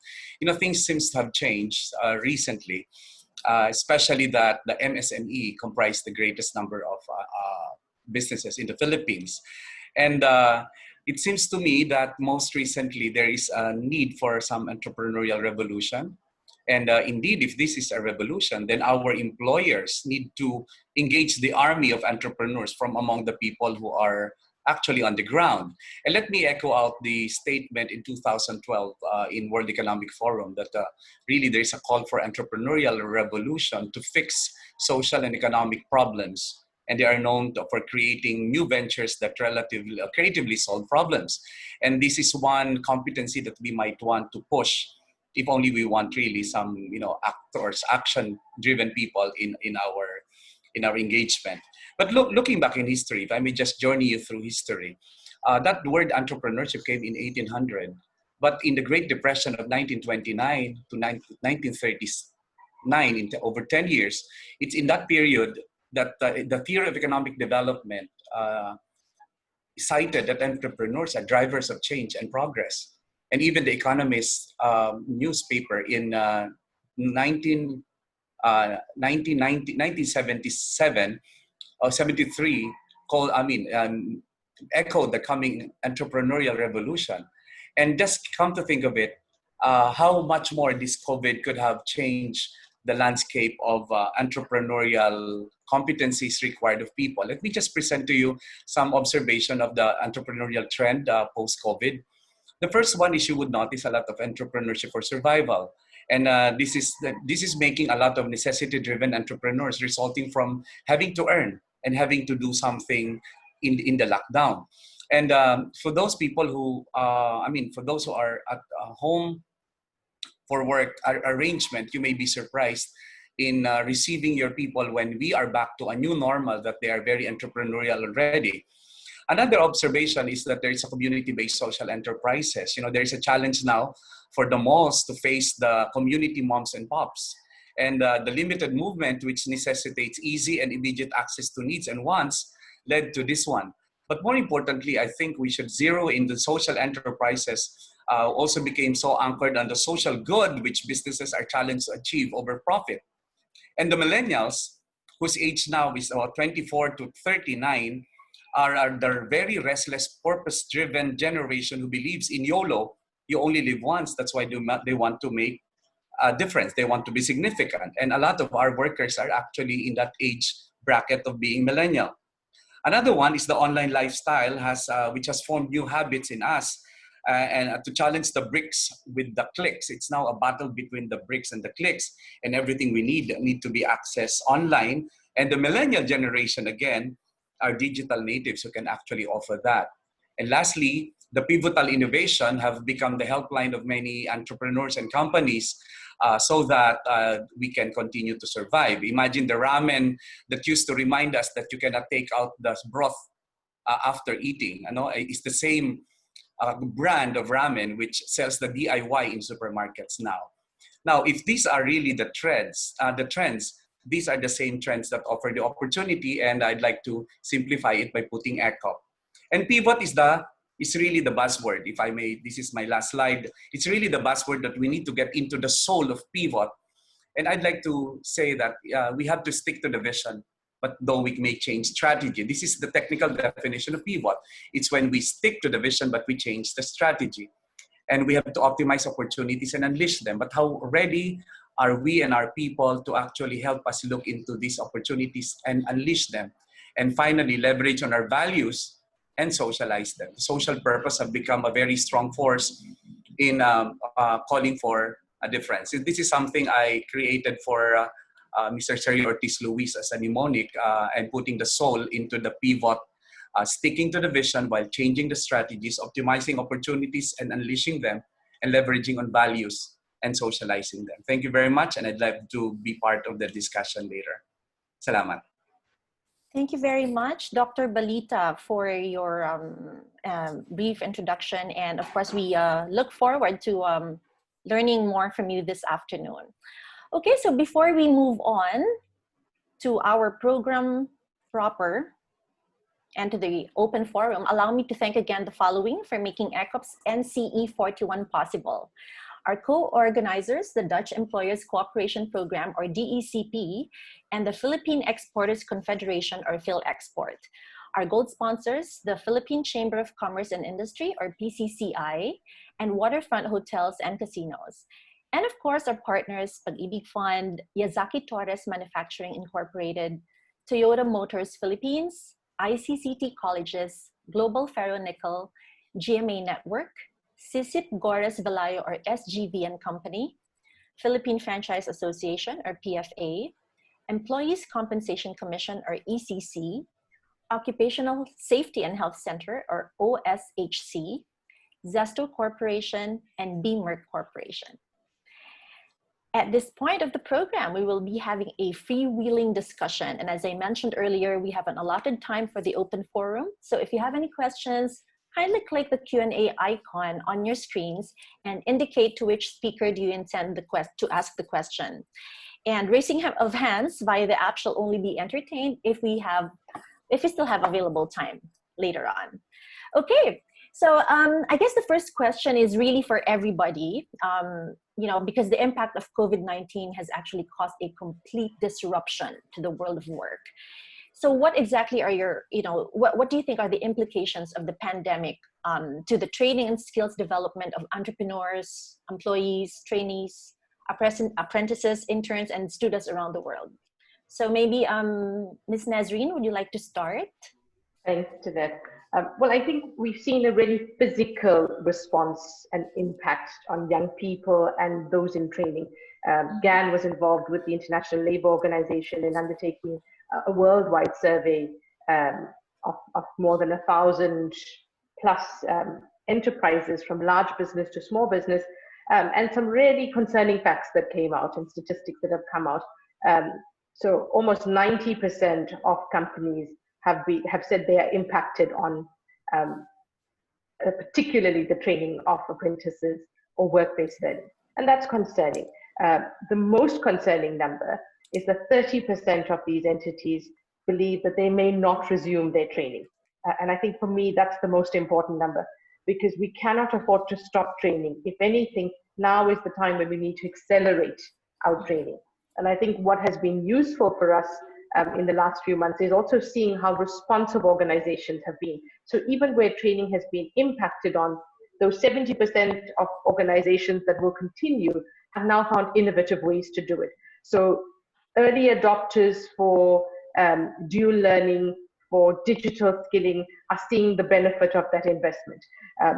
things seems to have changed recently, especially that the MSME comprised the greatest number of businesses in the Philippines. And it seems to me that most recently there is a need for some entrepreneurial revolution. And indeed, if this is a revolution, then our employers need to engage the army of entrepreneurs from among the people who are actually on the ground. And let me echo out the statement in 2012 in World Economic Forum that really there is a call for entrepreneurial revolution to fix social and economic problems. And they are known for creating new ventures that relatively creatively solve problems. And this is one competency that we might want to push, if only we want really some actors, action-driven people in our engagement. But looking back in history, if I may just journey you through history, that word entrepreneurship came in 1800. But in the Great Depression of 1929 to 1939, in over 10 years, it's in that period that the theory of economic development cited that entrepreneurs are drivers of change and progress. And even the Economist newspaper in 1977 or 73 echo the coming entrepreneurial revolution. And just come to think of it, how much more this COVID could have changed the landscape of entrepreneurial competencies required of people. Let me just present to you some observation of the entrepreneurial trend post-COVID. The first one is you would notice a lot of entrepreneurship for survival. And this is making a lot of necessity-driven entrepreneurs resulting from having to earn and having to do something in the lockdown. And for those people who, for those who are at home for work arrangement, you may be surprised in receiving your people when we are back to a new normal, that they are very entrepreneurial already. Another observation is that there is a community-based social enterprises. There is a challenge now for the malls to face the community moms and pops. And the limited movement, which necessitates easy and immediate access to needs and wants, led to this one. But more importantly, I think we should zero in the social enterprises also became so anchored on the social good, which businesses are challenged to achieve over profit. And the millennials, whose age now is about 24 to 39, are the very restless, purpose-driven generation who believes in YOLO. You only live once. That's why they want to make a difference. They want to be significant. And a lot of our workers are actually in that age bracket of being millennial. Another one is the online lifestyle, which has formed new habits in us. And to challenge the bricks with the clicks. It's now a battle between the bricks and the clicks, and everything we need to be accessed online. And the millennial generation, again, are digital natives who can actually offer that. And lastly, the pivotal innovation have become the helpline of many entrepreneurs and companies so that we can continue to survive. Imagine the ramen that used to remind us that you cannot take out the broth after eating. It's the same brand of ramen which sells the DIY in supermarkets now. Now, if these are really the trends, these are the same trends that offer the opportunity, and I'd like to simplify it by putting ECOP. And pivot is really the buzzword, if I may. This is my last slide. It's really the buzzword that we need to get into the soul of pivot. And I'd like to say that we have to stick to the vision, but though we may change strategy. This is the technical definition of pivot. It's when we stick to the vision, but we change the strategy. And we have to optimize opportunities and unleash them. But how ready are we and our people to actually help us look into these opportunities and unleash them? And finally, leverage on our values and socialize them. Social purpose have become a very strong force in calling for a difference. This is something I created for Mr. Sergio Ortiz Luis as a mnemonic, and putting the soul into the pivot, sticking to the vision while changing the strategies, optimizing opportunities and unleashing them, and leveraging on values and socializing them. Thank you very much, and I'd like to be part of the discussion later. Salamat. Thank you very much, Dr. Balita, for your brief introduction. And of course, we look forward to learning more from you this afternoon. Okay, so before we move on to our program proper and to the open forum, allow me to thank again the following for making ECOP's NCE 41 possible. Our co-organizers, the Dutch Employers Cooperation Program, or DECP, and the Philippine Exporters Confederation, or PhilExport. Our gold sponsors, the Philippine Chamber of Commerce and Industry, or PCCI, and Waterfront Hotels and Casinos. And of course, our partners, Pag-ibig Fund, Yazaki Torres Manufacturing Incorporated, Toyota Motors Philippines, ICCT Colleges, Global Ferronickel, GMA Network, Sisip Gores Velayo, or SGV and Company, Philippine Franchise Association, or PFA, Employees Compensation Commission, or ECC, Occupational Safety and Health Center, or OSHC, Zesto Corporation, and BMERC Corporation. At this point of the program, we will be having a freewheeling discussion. And as I mentioned earlier, we have an allotted time for the open forum. So if you have any questions, kindly click the Q&A icon on your screens and indicate to which speaker do you intend to ask the question. And raising of hands via the app shall only be entertained if we still have available time later on. Okay, so I guess the first question is really for everybody, because the impact of COVID-19 has actually caused a complete disruption to the world of work. So what exactly are your, what do you think are the implications of the pandemic to the training and skills development of entrepreneurs, employees, trainees, apprentices, interns, and students around the world? So maybe Ms. Nazreen, would you like to start? Thanks, Jeanette. Well, I think we've seen a really physical response and impact on young people and those in training. GAN was involved with the International Labour Organization in undertaking a worldwide survey of more than 1,000 plus enterprises, from large business to small business, and some really concerning facts that came out and statistics that have come out. So almost 90% of companies have said they are impacted on particularly the training of apprentices or work-based learning. And that's concerning. The most concerning number is that 30% of these entities believe that they may not resume their training. And I think for me, that's the most important number, because we cannot afford to stop training. If anything, now is the time when we need to accelerate our training. And I think what has been useful for us in the last few months is also seeing how responsive organizations have been. So even where training has been impacted on, those 70% of organizations that will continue have now found innovative ways to do it. So early adopters for dual learning, for digital skilling, are seeing the benefit of that investment.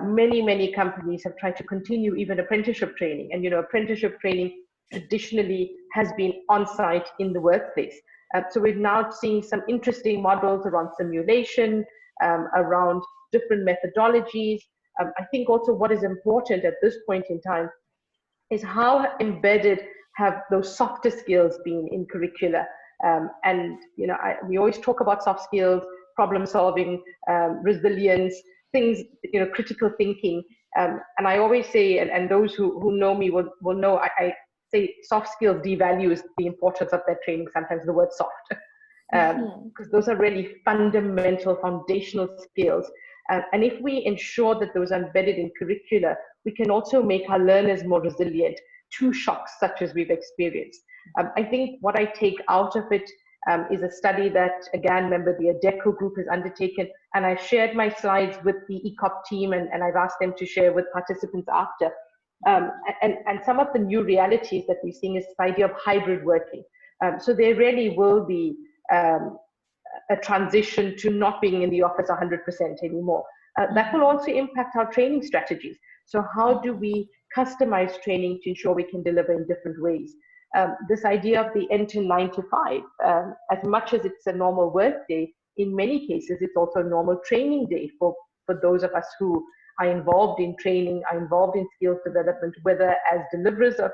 Many companies have tried to continue even apprenticeship training. And apprenticeship training traditionally has been on-site in the workplace. So we're now seeing some interesting models around simulation, around different methodologies. I think also what is important at this point in time is how embedded have those softer skills been in curricula. We always talk about soft skills, problem solving, resilience, things, critical thinking. And I always say, and those who know me will know, I say soft skills devalues the importance of that training, sometimes the word soft, because those are really fundamental, foundational skills. And if we ensure that those are embedded in curricula, we can also make our learners more resilient to shocks such as we've experienced. I think what I take out of it is a study that, again, member the ADECO group has undertaken, and I shared my slides with the ECOP team, and I've asked them to share with participants after. And some of the new realities that we're seeing is this idea of hybrid working. So there really will be a transition to not being in the office 100% anymore. That will also impact our training strategies. So how do we customize training to ensure we can deliver in different ways? This idea of the end to 9 to 5, as much as it's a normal work day, in many cases, it's also a normal training day for those of us who are involved in training, are involved in skills development, whether as deliverers of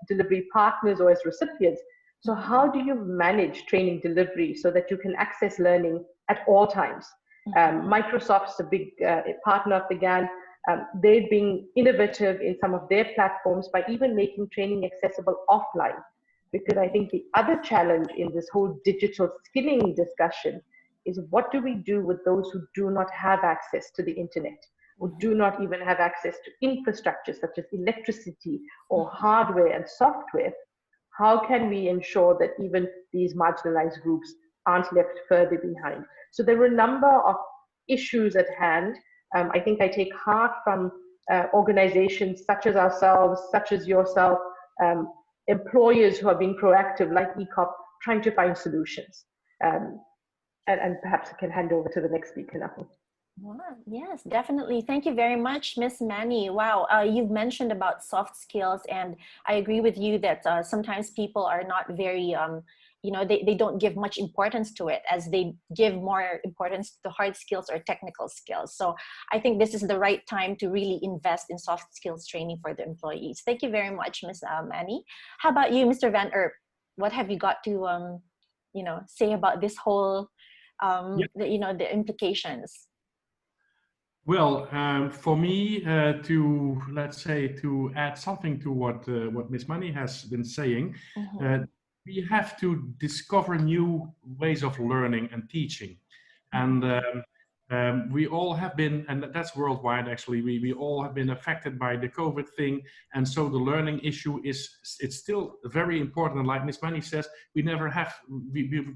delivery partners or as recipients. So how do you manage training delivery so that you can access learning at all times? Microsoft's a big partner of the GAN. They've been innovative in some of their platforms by even making training accessible offline. Because I think the other challenge in this whole digital skilling discussion is, what do we do with those who do not have access to the internet, who do not even have access to infrastructure such as electricity or hardware and software? How can we ensure that even these marginalized groups aren't left further behind? So there are a number of issues at hand. I think I take heart from organizations such as ourselves, such as yourself, employers who are being proactive like ECOP, trying to find solutions. And perhaps I can hand over to the next speaker now. Wow. Yes, definitely. Thank you very much, Miss Manny. Wow, you've mentioned about soft skills, and I agree with you that sometimes people are not very, they don't give much importance to it, as they give more importance to hard skills or technical skills. So I think this is the right time to really invest in soft skills training for the employees. Thank you very much, Miss Manny. How about you, Mr. Van Erp? What have you got to, say about this whole, the implications? Well, for me, to add something to what Ms. Manny has been saying, we have to discover new ways of learning and teaching. And We all have been, and that's worldwide actually, we all have been affected by the COVID thing. And so the learning issue it's still very important. And like Ms. Manny says, we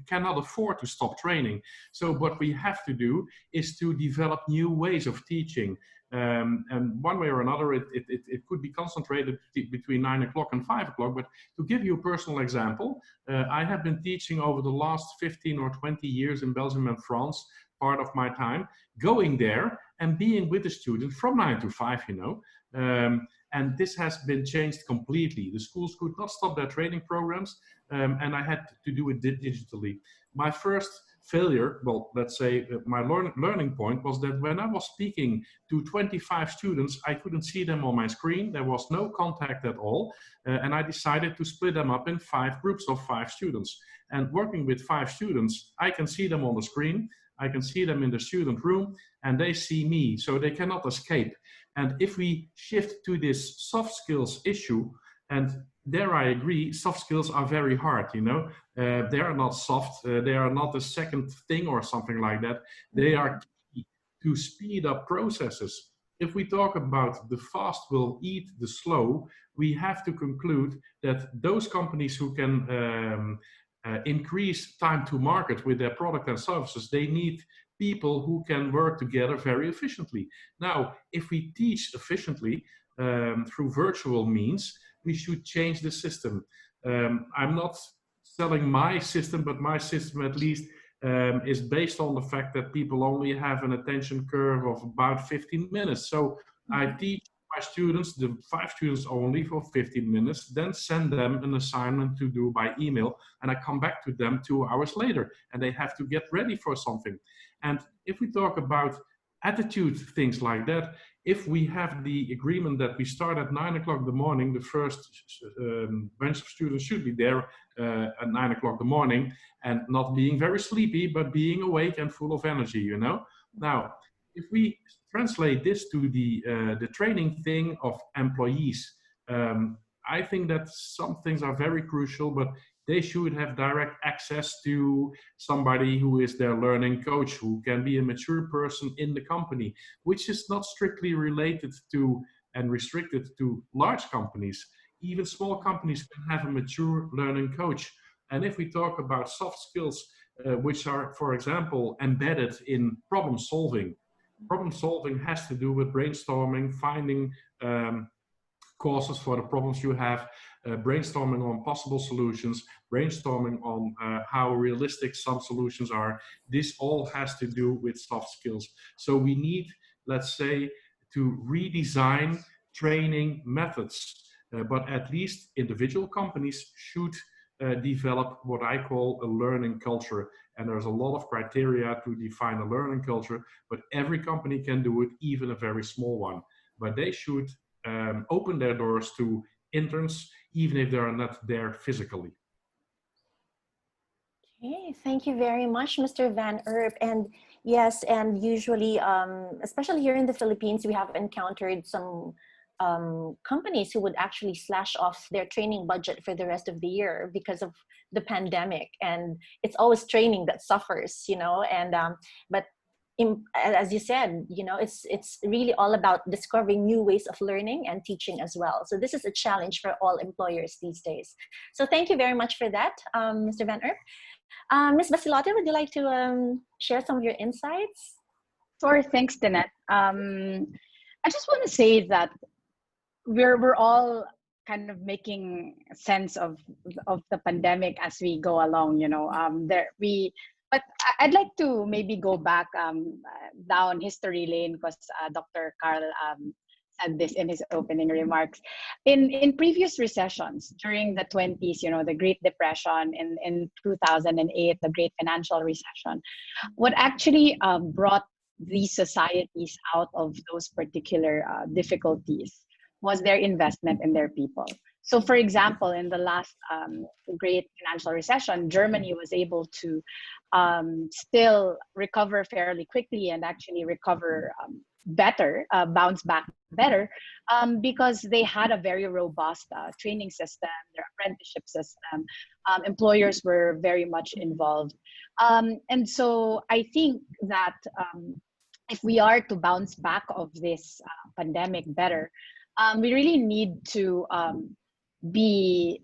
cannot afford to stop training. So what we have to do is to develop new ways of teaching. And one way or another, it could be concentrated between 9 o'clock and 5 o'clock. But to give you a personal example, I have been teaching over the last 15 or 20 years in Belgium and France, part of my time, going there and being with the students from 9 to 5, you know. And this has been changed completely. The schools could not stop their training programs, and I had to do it digitally. My first failure, well, let's say my learning point was that when I was speaking to 25 students, I couldn't see them on my screen. There was no contact at all. And I decided to split them up in 5 groups of 5 students. And working with 5 students, I can see them on the screen. I can see them in the student room, and they see me, so they cannot escape. And if we shift to this soft skills issue, and there I agree, soft skills are very hard, you know. They are not soft, they are not a second thing or something like that. They are key to speed up processes. If we talk about the fast will eat the slow, we have to conclude that those companies who can increase time to market with their product and services, they need people who can work together very efficiently. Now, if we teach efficiently through virtual means, we should change the system. I'm not selling my system, but my system at least is based on the fact that people only have an attention curve of about 15 minutes. So I teach my students, the 5 students only, for 15 minutes, then send them an assignment to do by email, and I come back to them 2 hours later, and they have to get ready for something. And if we talk about attitude, things like that, if we have the agreement that we start at 9 o'clock in the morning, the first bunch of students should be there at 9 o'clock in the morning, and not being very sleepy, but being awake and full of energy, you know? Now, if we translate this to the training thing of employees, I think that some things are very crucial, but they should have direct access to somebody who is their learning coach, who can be a mature person in the company, which is not strictly related to and restricted to large companies. Even small companies can have a mature learning coach. And if we talk about soft skills, which are, for example, embedded in problem solving, problem solving has to do with brainstorming, finding causes for the problems you have, brainstorming on possible solutions, brainstorming on how realistic some solutions are. This all has to do with soft skills. So we need, let's say, to redesign training methods, but at least individual companies should develop what I call a learning culture. And there's a lot of criteria to define a learning culture, but every company can do it, even a very small one. But they should open their doors to interns, even if they are not there physically. Okay, thank you very much, Mr. Van Erp. And yes, and usually, especially here in the Philippines, we have encountered some companies who would actually slash off their training budget for the rest of the year because of the pandemic. And it's always training that suffers, you know, and but as you said, you know, it's really all about discovering new ways of learning and teaching as well. So this is a challenge for all employers these days. So thank you very much for that, Mr. Van Erp. Ms. Basilote, would you like to share some of your insights? Sure, thanks, Danette. I just want to say that we're all kind of making sense of the pandemic as we go along, you know. But I'd like to maybe go back down history lane, because Dr. Carl said this in his opening remarks. In previous recessions, during the 20s, you know, the Great Depression, in 2008, the Great Financial Recession, what actually brought these societies out of those particular difficulties was their investment in their people. So, for example, in the last Great Financial Recession, Germany was able to still recover fairly quickly and actually recover better, bounce back better, because they had a very robust training system, their apprenticeship system. Employers were very much involved. And so I think that if we are to bounce back of this pandemic better, we really need to be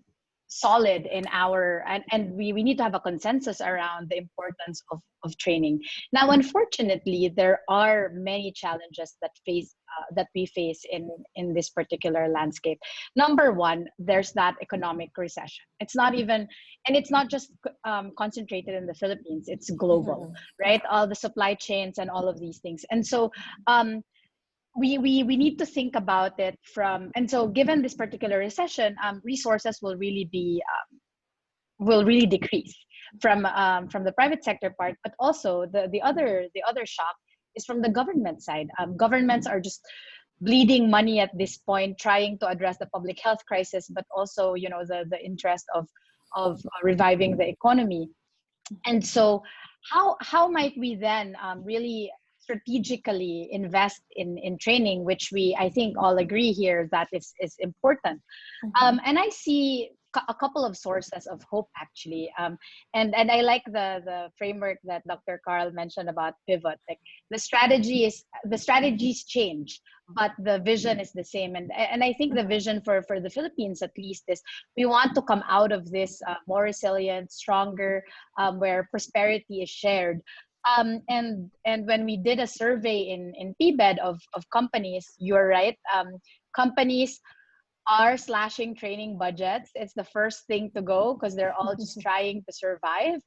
solid in our, and we need to have a consensus around the importance of training. Now, unfortunately, there are many challenges that we face in this particular landscape. Number one, there's that economic recession. It's not even, and it's not just concentrated in the Philippines, it's global, right? All the supply chains and all of these things. And so we need to think about it from, and so given this particular recession, resources will really decrease from the private sector part, but also the other shock is from the government side. Governments are just bleeding money at this point, trying to address the public health crisis, but also, you know, the interest of reviving the economy. And so how might we then really strategically invest in training, which I think all agree here that is important. And I see a couple of sources of hope, actually. And I like the framework that Dr. Carl mentioned about pivot. Like the strategies change, but the vision is the same. And I think the vision for the Philippines, at least, is we want to come out of this more resilient, stronger, where prosperity is shared. And when we did a survey in PBED of companies, you're right, companies are slashing training budgets. It's the first thing to go because they're all just trying to survive.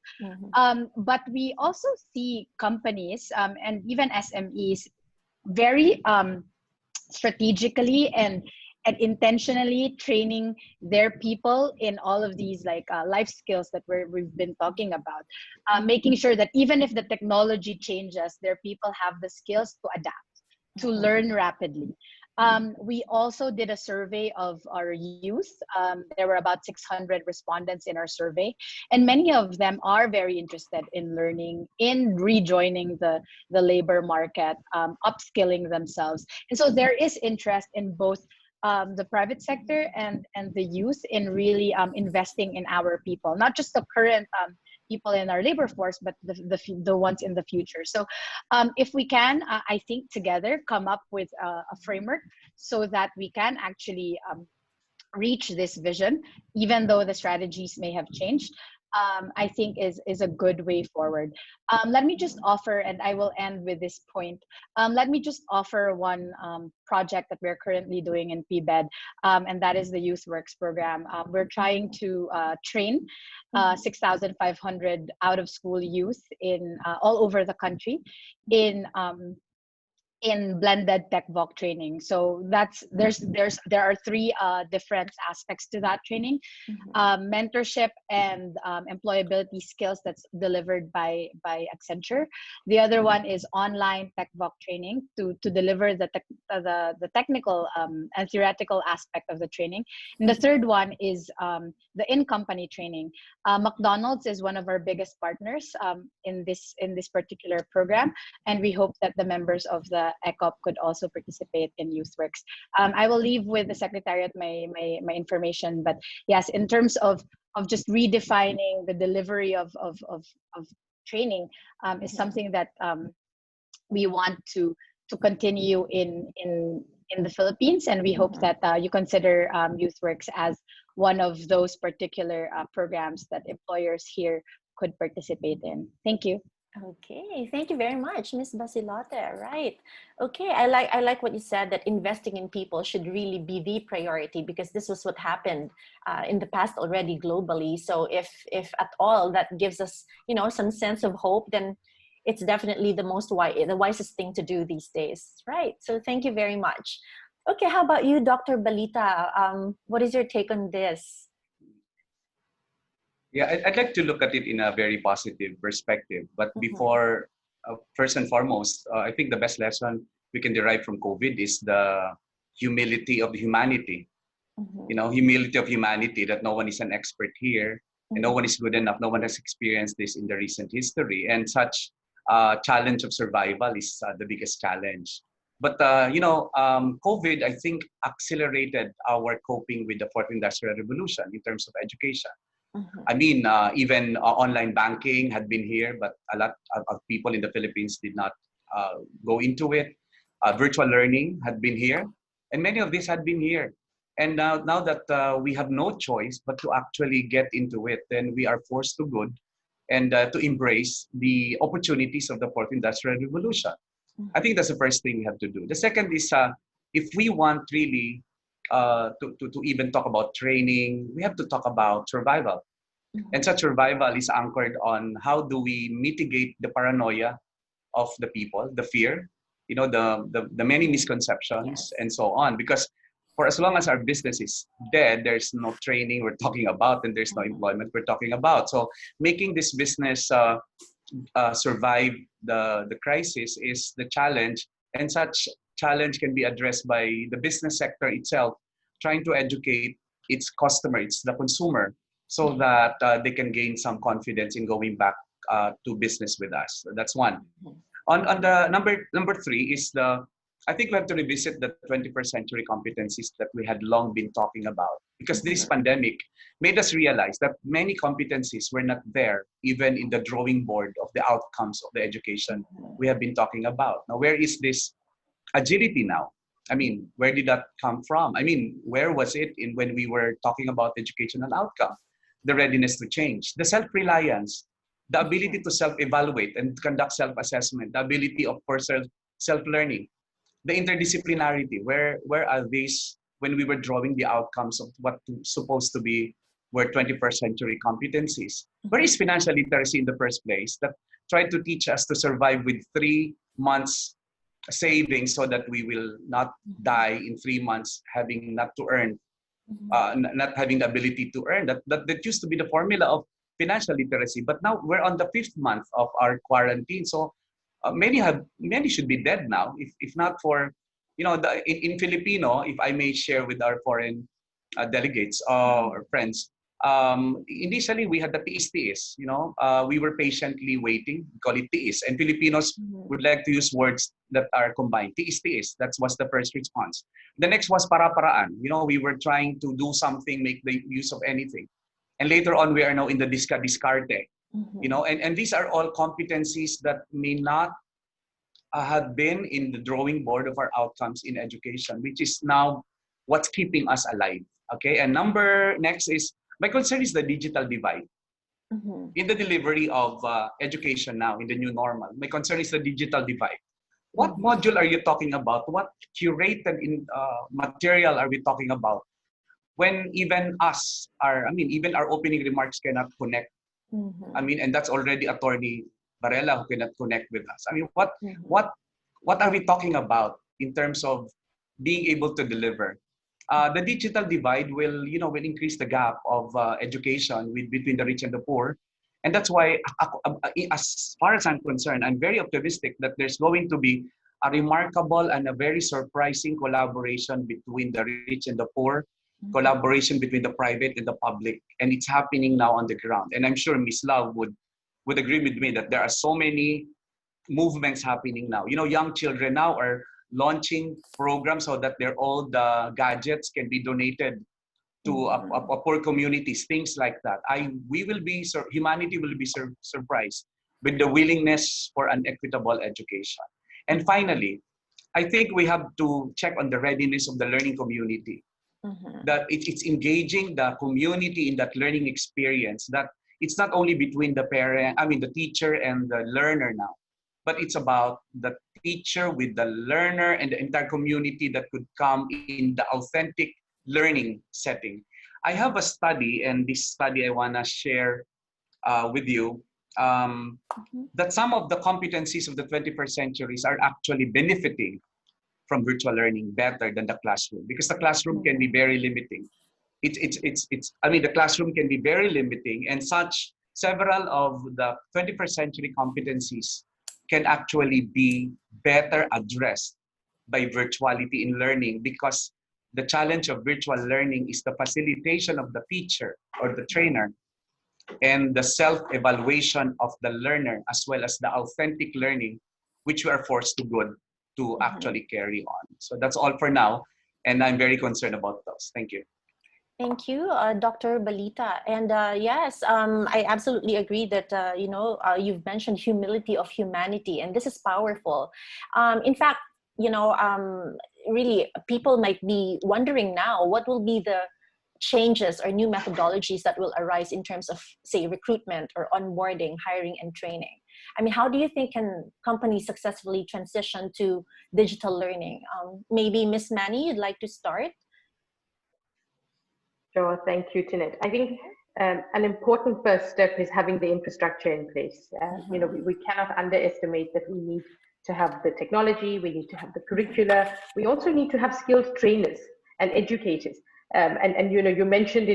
But we also see companies and even SMEs very strategically and intentionally training their people in all of these life skills that we've been talking about, making sure that even if the technology changes, their people have the skills to adapt, to learn rapidly. We also did a survey of our youth. There were about 600 respondents in our survey, and many of them are very interested in learning, in rejoining the labor market, upskilling themselves. And so there is interest in both the private sector and the youth in really investing in our people, not just the current people in our labor force, but the ones in the future. So if we can, I think together come up with a framework so that we can actually reach this vision, even though the strategies may have changed, I think is a good way forward. Let me just offer, and I will end with this point. Let me just offer one project that we're currently doing in PBED, and that is the Youth Works program. We're trying to train 6,500 out-of-school youth in all over the country in blended tech voc training. So there are three different aspects to that training: mentorship and employability skills that's delivered by Accenture. The other one is online tech voc training to deliver the technical and theoretical aspect of the training. And the third one is the in-company training. McDonald's is one of our biggest partners in this particular program, and we hope that the members of the ECOP could also participate in YouthWorks. I will leave with the Secretariat my information, but yes, in terms of just redefining the delivery of training is something that we want to continue in the Philippines, and we hope that you consider YouthWorks as one of those particular programs that employers here could participate in. Thank you. Okay, thank you very much, Ms. Basilote. Right. Okay, I like what you said, that investing in people should really be the priority, because this was what happened in the past already globally. So if at all that gives us, you know, some sense of hope, then it's definitely the wisest thing to do these days. Right. So thank you very much. Okay, how about you, Dr. Balita? What is your take on this? Yeah, I'd like to look at it in a very positive perspective. But before, first and foremost, I think the best lesson we can derive from COVID is the humility of humanity. You know, humility of humanity, that no one is an expert here, and no one is good enough. No one has experienced this in the recent history. And such challenge of survival is the biggest challenge. But, COVID, I think, accelerated our coping with the Fourth Industrial Revolution in terms of education. I mean, even online banking had been here, but a lot of people in the Philippines did not go into it. Virtual learning had been here, and many of these had been here. And now that we have no choice but to actually get into it, then we are forced to good and to embrace the opportunities of the fourth industrial revolution. I think that's the first thing we have to do. The second is if we want really to even talk about training, we have to talk about survival. And such survival is anchored on how do we mitigate the paranoia of the people, the fear, the many misconceptions and so on. Because for as long as our business is dead, there's no training we're talking about, and there's no employment we're talking about. So making this business survive the crisis is the challenge, and such challenge can be addressed by the business sector itself, trying to educate its customer, it's the consumer, so that they can gain some confidence in going back to business with us. That's one. On the number three is I think we have to revisit the 21st century competencies that we had long been talking about, because this pandemic made us realize that many competencies were not there, even in the drawing board of the outcomes of the education we have been talking about. Now, where is this agility now? I mean, where did that come from? I mean, where was it when we were talking about educational outcome? The readiness to change, the self-reliance, the ability to self-evaluate and conduct self-assessment, the ability of personal self-learning, the interdisciplinarity. Where are these when we were drawing the outcomes of what supposed to be were 21st century competencies? Where is financial literacy in the first place that tried to teach us to survive with 3 months savings so that we will not die in 3 months having not to earn, not having the ability to earn? That used to be the formula of financial literacy, but now we're on the 5th month of our quarantine. So many should be dead now, if not for, in Filipino, if I may share with our foreign delegates or friends, initially we had the tiis, we were patiently waiting, we call it tiis, and Filipinos would like to use words that are combined. Tiis, that was the first response. The next was para-paraan, we were trying to do something, make the use of anything. And later on, we are now in the discarte, and these are all competencies that may not have been in the drawing board of our outcomes in education, which is now what's keeping us alive. Okay, and next is, my concern is the digital divide. In the delivery of education now, in the new normal, my concern is the digital divide. What module are you talking about? What curated material are we talking about? When even even our opening remarks cannot connect. And that's already Attorney Varela who cannot connect with us. What are we talking about in terms of being able to deliver? The digital divide will increase the gap of education between the rich and the poor. And that's why, as far as I'm concerned, I'm very optimistic that there's going to be a remarkable and a very surprising collaboration between the rich and the poor, collaboration between the private and the public, and it's happening now on the ground. And I'm sure Ms. Love would agree with me that there are so many movements happening now. Young children now are launching programs so that their old gadgets can be donated to poor communities, things like that. Humanity will be surprised with the willingness for an equitable education. And finally, I think we have to check on the readiness of the learning community. That it's engaging the community in that learning experience, that it's not only between the teacher and the learner now, but it's about the teacher with the learner and the entire community that could come in the authentic learning setting. I have a study, and this study I want to share with you, that some of the competencies of the 21st centuries are actually benefiting from virtual learning better than the classroom, because the classroom can be very limiting. The classroom can be very limiting, and several of the 21st century competencies can actually be better addressed by virtuality in learning, because the challenge of virtual learning is the facilitation of the teacher or the trainer and the self-evaluation of the learner, as well as the authentic learning, which we are forced to actually carry on. So that's all for now, and I'm very concerned about those. Thank you. Thank you, Dr. Balita. And yes, I absolutely agree that, you've mentioned humility of humanity, and this is powerful. In fact, really, people might be wondering now, what will be the changes or new methodologies that will arise in terms of, say, recruitment or onboarding, hiring, and training? I mean, how do you think can companies successfully transition to digital learning? Maybe Miss Manny, you'd like to start? Sure, thank you, Tinette. I think an important first step is having the infrastructure in place. We cannot underestimate that we need to have the technology, we need to have the curricula, we also need to have skilled trainers and educators. You mentioned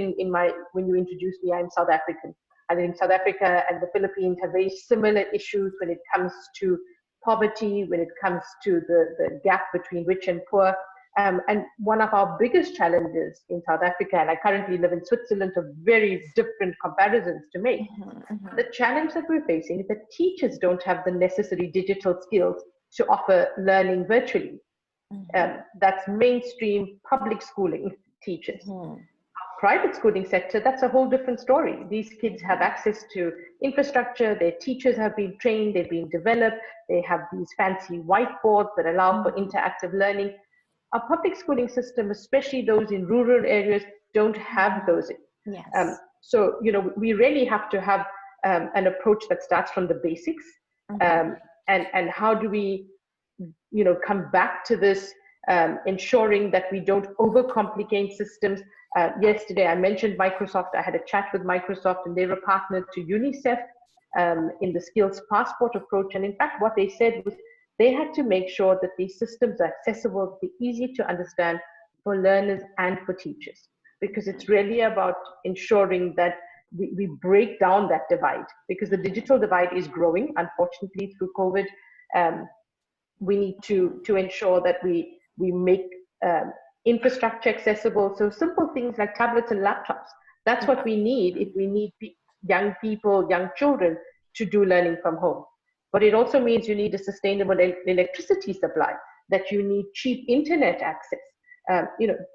when you introduced me, I'm South African. And in South Africa and the Philippines have very similar issues when it comes to poverty, when it comes to the gap between rich and poor. And one of our biggest challenges in South Africa, and I currently live in Switzerland, so very different comparisons to make. The challenge that we're facing is that teachers don't have the necessary digital skills to offer learning virtually. That's mainstream public schooling teachers. Private schooling sector, that's a whole different story. These kids have access to infrastructure, their teachers have been trained, they've been developed, they have these fancy whiteboards that allow for interactive learning. Our public schooling system, especially those in rural areas, don't have those. Yes. So, we really have to have an approach that starts from the basics. And how do we, come back to this, ensuring that we don't overcomplicate systems. Yesterday, I mentioned Microsoft. I had a chat with Microsoft, and they were partnered to UNICEF in the Skills Passport approach. And in fact, what they said was they had to make sure that these systems are accessible, easy to understand for learners and for teachers, because it's really about ensuring that we break down that divide, because the digital divide is growing, unfortunately, through COVID. We need to ensure that we make infrastructure accessible. So simple things like tablets and laptops, that's what we need if we need young people, young children to do learning from home. But it also means you need a sustainable electricity supply, that you need cheap internet access.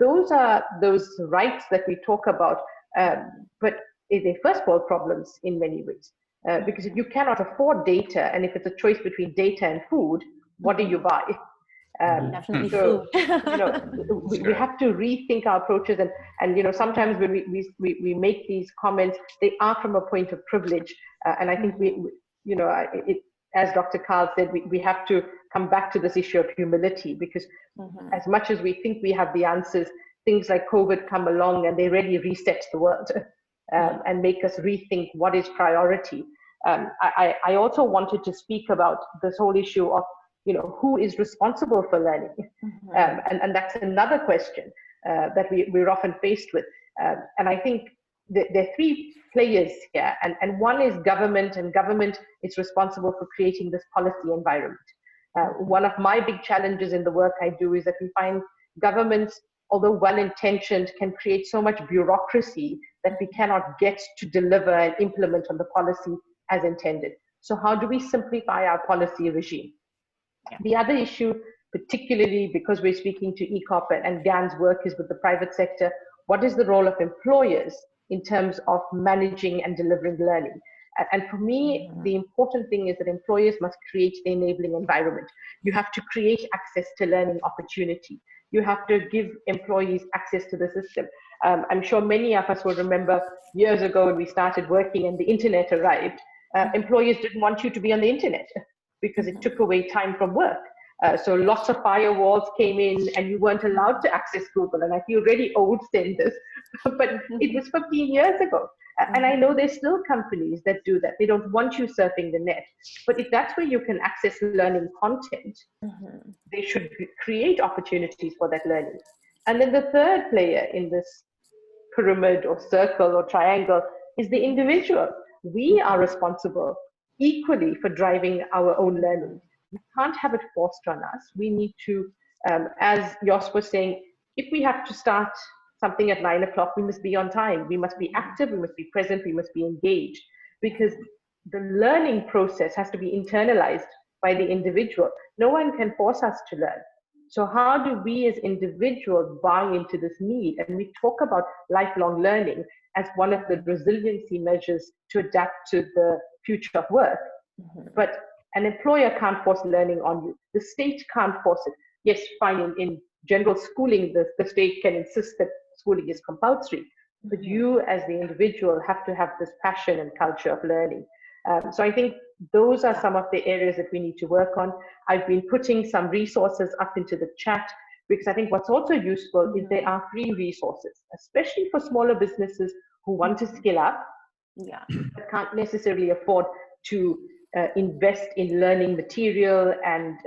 Those are those rights that we talk about, but they're first world problems in many ways. Because if you cannot afford data, and if it's a choice between data and food, what do you buy? Definitely food. We have to rethink our approaches, and sometimes when we make these comments, they are from a point of privilege, and I think as Dr. Carl said, we have to come back to this issue of humility, because as much as we think we have the answers, things like COVID come along and they really reset the world and make us rethink what is priority. I also wanted to speak about this whole issue of who is responsible for learning, and that's another question that we're often faced with, and I think there are three players here, and one is government, and government is responsible for creating this policy environment. One of my big challenges in the work I do is that we find governments, although well-intentioned, can create so much bureaucracy that we cannot get to deliver and implement on the policy as intended. So how do we simplify our policy regime? The other issue, particularly because we're speaking to ECOP and GAN's work is with the private sector, what is the role of employers in terms of managing and delivering learning? And for me, the important thing is that employers must create the enabling environment. You have to create access to learning opportunity. You have to give employees access to the system. I'm sure many of us will remember years ago when we started working and the internet arrived, employers didn't want you to be on the internet because it took away time from work. So lots of firewalls came in and you weren't allowed to access Google. And I feel really old saying this, but it was 15 years ago. And I know there's still companies that do that. They don't want you surfing the net. But if that's where you can access learning content, they should create opportunities for that learning. And then the third player in this pyramid or circle or triangle is the individual. We are responsible equally for driving our own learning. We can't have it forced on us. We need to, as Jos was saying, if we have to start something at 9 o'clock, we must be on time. We must be active, we must be present, we must be engaged, because the learning process has to be internalized by the individual. No one can force us to learn. So how do we as individuals buy into this need? And we talk about lifelong learning as one of the resiliency measures to adapt to the future of work. But an employer can't force learning on you. The state can't force it. Yes, fine, in general schooling, the state can insist that schooling is compulsory. But you as the individual have to have this passion and culture of learning. So I think those are some of the areas that we need to work on. I've been putting some resources up into the chat because I think what's also useful is there are free resources, especially for smaller businesses who want to skill up, but can't necessarily afford to invest in learning material and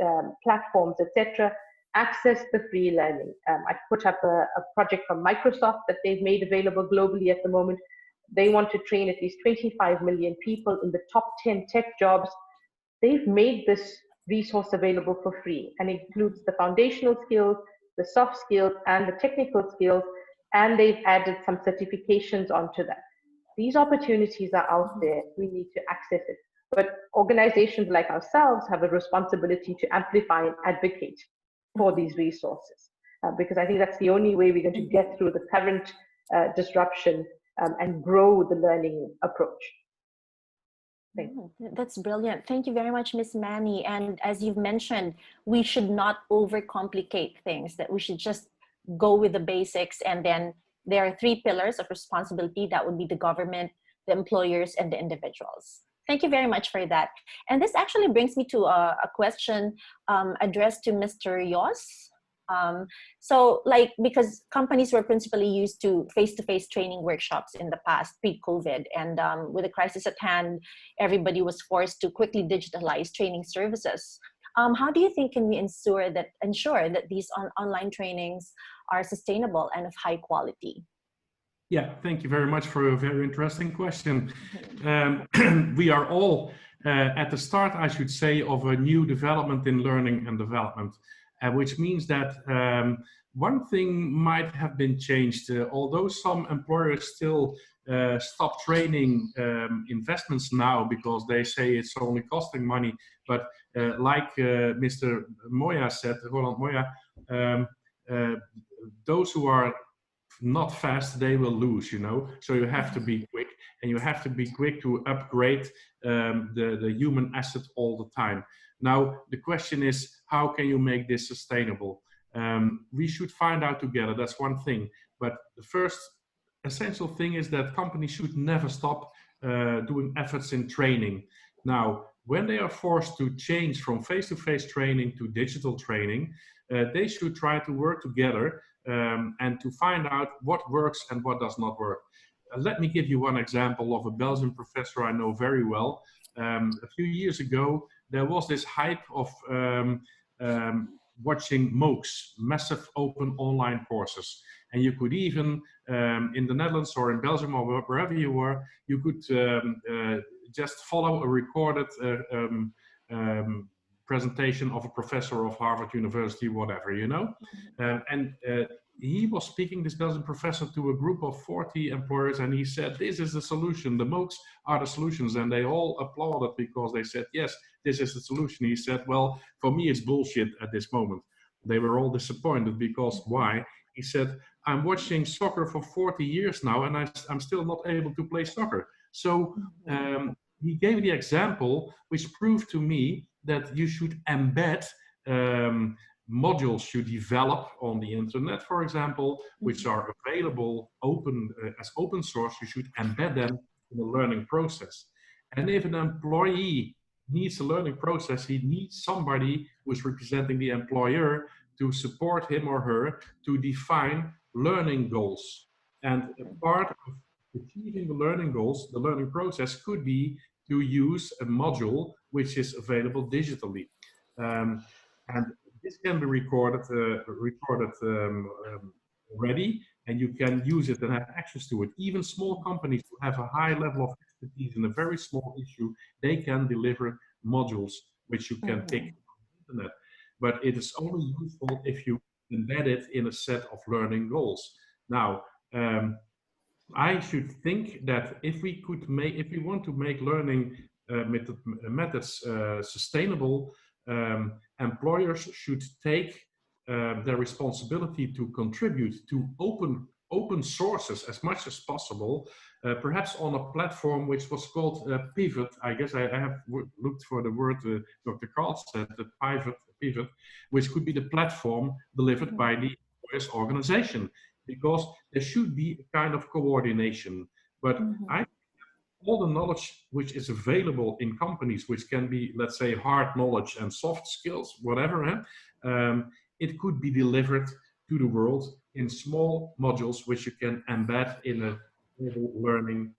platforms, etc. Access the free learning. I put up a project from Microsoft that they've made available globally at the moment. They want to train at least 25 million people in the top 10 tech jobs. They've made this resource available for free and includes the foundational skills, the soft skills, and the technical skills, and they've added some certifications onto that. These opportunities are out there. We need to access it. But organizations like ourselves have a responsibility to amplify and advocate for these resources, because I think that's the only way we're going to get through the current disruption and grow the learning approach. That's brilliant. Thank you very much, Ms. Manny. And as you've mentioned, we should not overcomplicate things, that we should just go with the basics. And then there are 3 pillars of responsibility. That would be the government, the employers, and the individuals. Thank you very much for that. And this actually brings me to a question addressed to Mr. Yos. So because companies were principally used to face-to-face training workshops in the past, pre-COVID, and with the crisis at hand, everybody was forced to quickly digitalize training services. How do you think can we ensure that these online trainings are sustainable and of high quality? Yeah, thank you very much for a very interesting question. We are all at the start, I should say, of a new development in learning and development, which means that one thing might have been changed. Although some employers still stop training investments now because they say it's only costing money, but like Mr. Moya said, Roland Moya, those who are not fast, they will lose, you know. So you have to be quick, and you have to be quick to upgrade the human asset all the time. Now, the question is, how can you make this sustainable? We should find out together, that's one thing. But the first essential thing is that companies should never stop doing efforts in training. Now, when they are forced to change from face-to-face training to digital training, they should try to work together and to find out what works and what does not work. Let me give you one example of a Belgian professor I know very well. A few years ago, there was this hype of watching MOOCs, massive open online courses. And you could even, in the Netherlands or in Belgium or wherever you were, you could just follow a recorded presentation of a professor of Harvard University, whatever, you know. He was speaking, this Belgian professor, to a group of 40 employers, and he said, this is the solution, the MOOCs are the solutions. And they all applauded because they said, yes, this is the solution. He said, well, for me, it's bullshit at this moment. They were all disappointed because why? He said, I'm watching soccer for 40 years now, and I'm still not able to play soccer. So he gave the example, which proved to me that you should embed modules you develop on the internet, for example, which are available open as open source. You should embed them in the learning process. And if an employee needs a learning process, he needs somebody who is representing the employer to support him or her to define learning goals. And a part of achieving the learning goals, the learning process, could be to use a module which is available digitally. And this can be recorded already, and you can use it and have access to it. Even small companies who have a high level of expertise in a very small issue, they can deliver modules which you can pick on the internet. But it is only useful if you embed it in a set of learning goals. Now, I should think that if we want to make learning methods sustainable, employers should take their responsibility to contribute to open sources as much as possible, perhaps on a platform which was called Pivot. I guess I have looked for the word Dr. Carl said, the Pivot, which could be the platform delivered by the employers organization, because there should be a kind of coordination. But I all the knowledge which is available in companies, which can be, let's say, hard knowledge and soft skills, whatever, it could be delivered to the world in small modules, which you can embed in a learning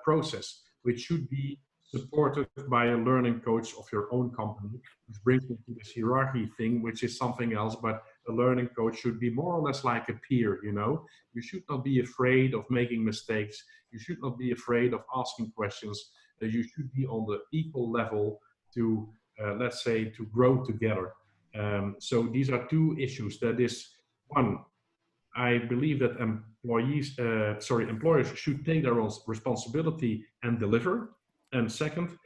process, which should be supported by a learning coach of your own company. Which brings me to this hierarchy thing, which is something else, but a learning coach should be more or less like a peer, you know? You should not be afraid of making mistakes. You should not be afraid of asking questions. You should be on the equal level to, let's say, to grow together. So these are two issues. That is, one, I believe that employers should take their own responsibility and deliver. And second,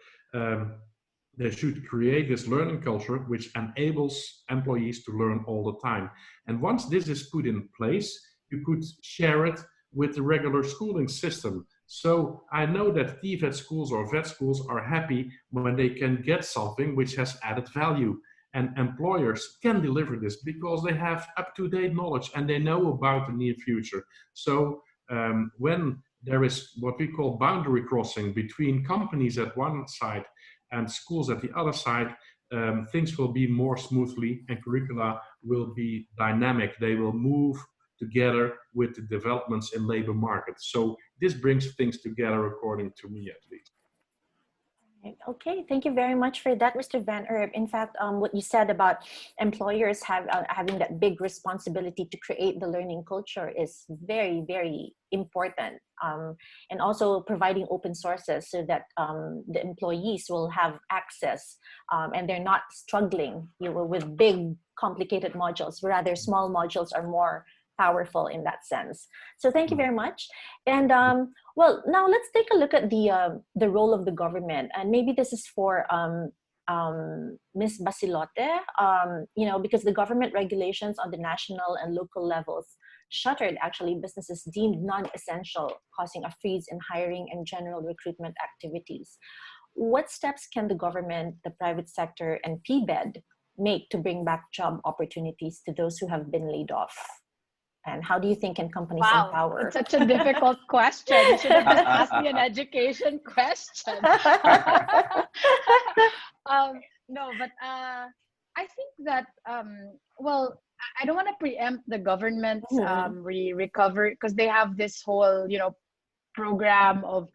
they should create this learning culture which enables employees to learn all the time. And once this is put in place, you could share it with the regular schooling system. So I know that TVET schools or vet schools are happy when they can get something which has added value. And employers can deliver this because they have up-to-date knowledge and they know about the near future. So when there is what we call boundary crossing between companies at one side and schools at the other side, things will be more smoothly and curricula will be dynamic. They will move together with the developments in labor markets. So this brings things together, according to me at least. Okay, thank you very much for that, Mr. Van Erp. In fact, what you said about employers having that big responsibility to create the learning culture is very, very important. And also providing open sources so that the employees will have access and they're not struggling with big, complicated modules. Rather, small modules are more powerful in that sense. So thank you very much. And well, now let's take a look at the role of the government. And maybe this is for Ms. Basilote, because the government regulations on the national and local levels shuttered actually businesses deemed non-essential, causing a freeze in hiring and general recruitment activities. What steps can the government, the private sector, and PBED make to bring back job opportunities to those who have been laid off? And how do you think can companies empower? It's such a difficult question. You should have just asked me an education question. No, but I think that, well, I don't want to preempt the government's recovery, because they have this whole, program of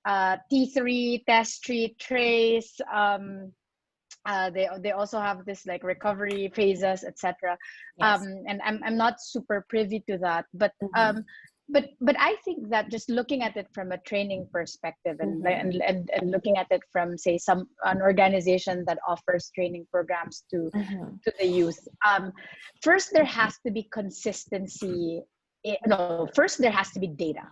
T3, test, treat, trace. They also have this like recovery phases, etc. Yes. And I'm not super privy to that, but but I think that just looking at it from a training perspective and looking at it from, say, an organization that offers training programs to the youth, first there has to be consistency. First there has to be data.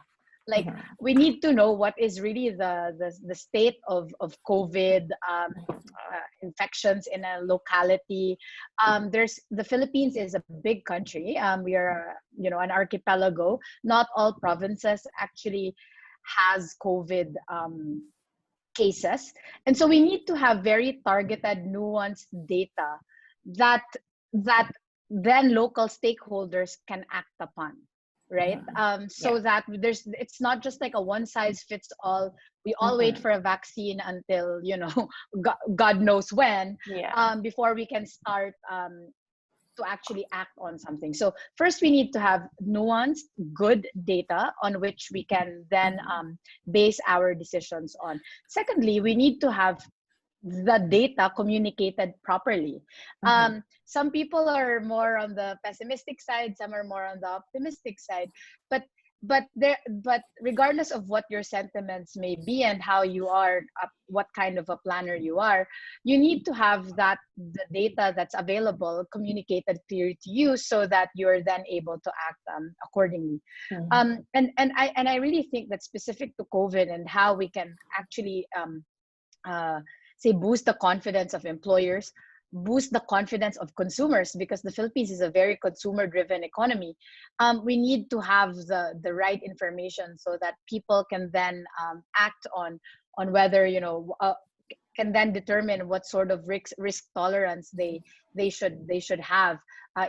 Like we need to know what is really the state of COVID infections in a locality. The Philippines is a big country. We are an archipelago. Not all provinces actually has COVID cases, and so we need to have very targeted, nuanced data that then local stakeholders can act upon. Right. So that it's not just like a one size fits all. We all wait for a vaccine until, God knows when, before we can start to actually act on something. So first we need to have nuanced, good data on which we can then base our decisions on. Secondly, we need to have the data communicated properly. Some people are more on the pessimistic side, some are more on the optimistic side, but regardless of what your sentiments may be and how you are, what kind of a planner you are, you need to have the data that's available communicated clearly to you so that you're then able to act accordingly. And I really think that specific to COVID and how we can actually say boost the confidence of employers, boost the confidence of consumers, because the Philippines is a very consumer-driven economy. We need to have the right information so that people can then act on whether, can then determine what sort of risk tolerance they should have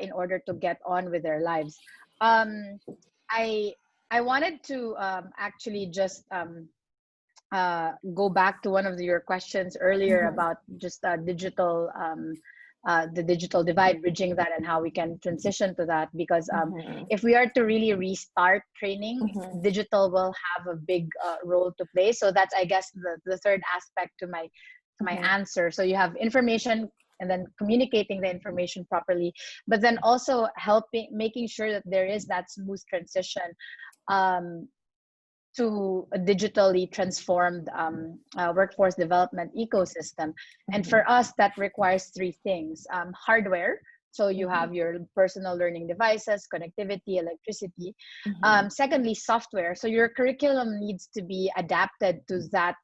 in order to get on with their lives. I wanted to actually just go back to one of your questions earlier about just digital, the digital divide, bridging that, and how we can transition to that. Because if we are to really restart training, digital will have a big role to play. So that's, I guess, the third aspect to my answer. So you have information, and then communicating the information properly, but then also making sure that there is that smooth transition to a digitally transformed workforce development ecosystem. And for us, that requires three things: hardware. So you have your personal learning devices, connectivity, electricity. Secondly, software. So your curriculum needs to be adapted to that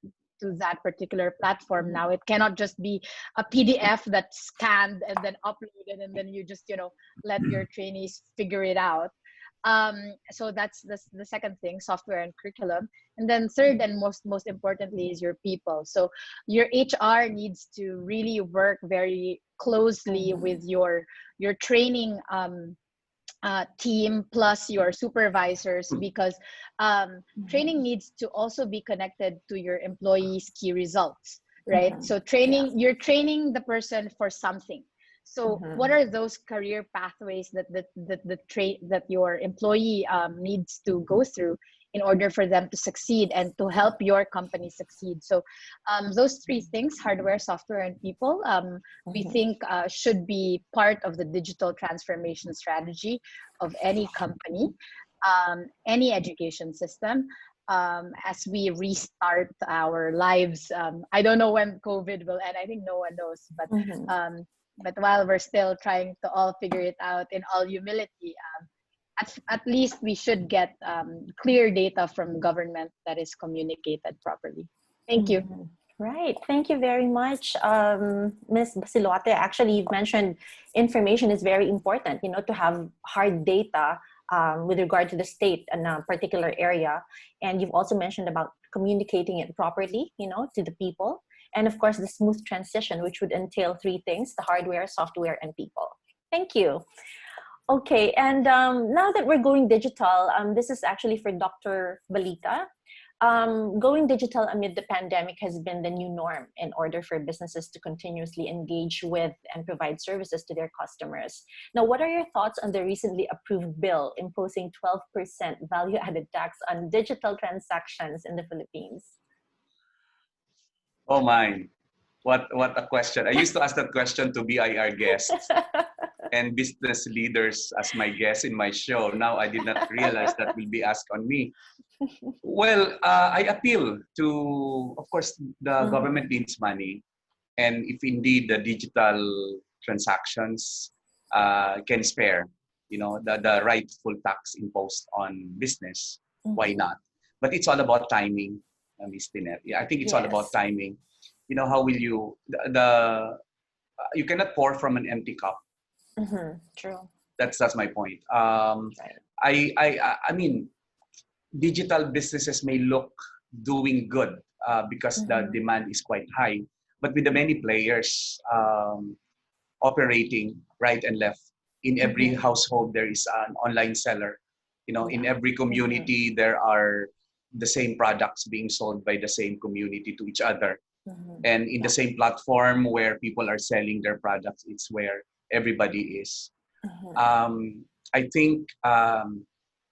particular platform. Now it cannot just be a PDF that's scanned and then uploaded, and then you just let your trainees figure it out. So that's the second thing: software and curriculum. And then third, and most importantly, is your people. So your HR needs to really work very closely with your training team plus your supervisors, because training needs to also be connected to your employees' key results, right? So you're training the person for something. So what are those career pathways that your employee needs to go through in order for them to succeed and to help your company succeed? So those three things: hardware, software, and people, we think should be part of the digital transformation strategy of any company, any education system, as we restart our lives. I don't know when COVID will end. I think no one knows, but while we're still trying to all figure it out in all humility, at least we should get clear data from government that is communicated properly. Thank you. Right. Thank you very much, Ms. Basilote. Actually, you've mentioned information is very important, to have hard data with regard to the state in a particular area. And you've also mentioned about communicating it properly, to the people. And of course, the smooth transition, which would entail three things: the hardware, software, and people. Thank you. Okay, and now that we're going digital, this is actually for Dr. Balita. Going digital amid the pandemic has been the new norm in order for businesses to continuously engage with and provide services to their customers. Now, what are your thoughts on the recently approved bill imposing 12% value-added tax on digital transactions in the Philippines? Oh my, what a question. I used to ask that question to BIR guests and business leaders as my guests in my show. Now I did not realize that will be asked on me. Well, I appeal to, of course, the government needs money. And if indeed the digital transactions can spare, the rightful tax imposed on business, why not? But it's all about timing. Ms. Tinet. Yeah, I think it's all about timing. How will you you cannot pour from an empty cup. True. That's my point. I mean, digital businesses may look doing good because the demand is quite high, but with the many players operating right and left, in every household there is an online seller. In every community there are the same products being sold by the same community to each other. And in the same platform where people are selling their products, it's where everybody is. I think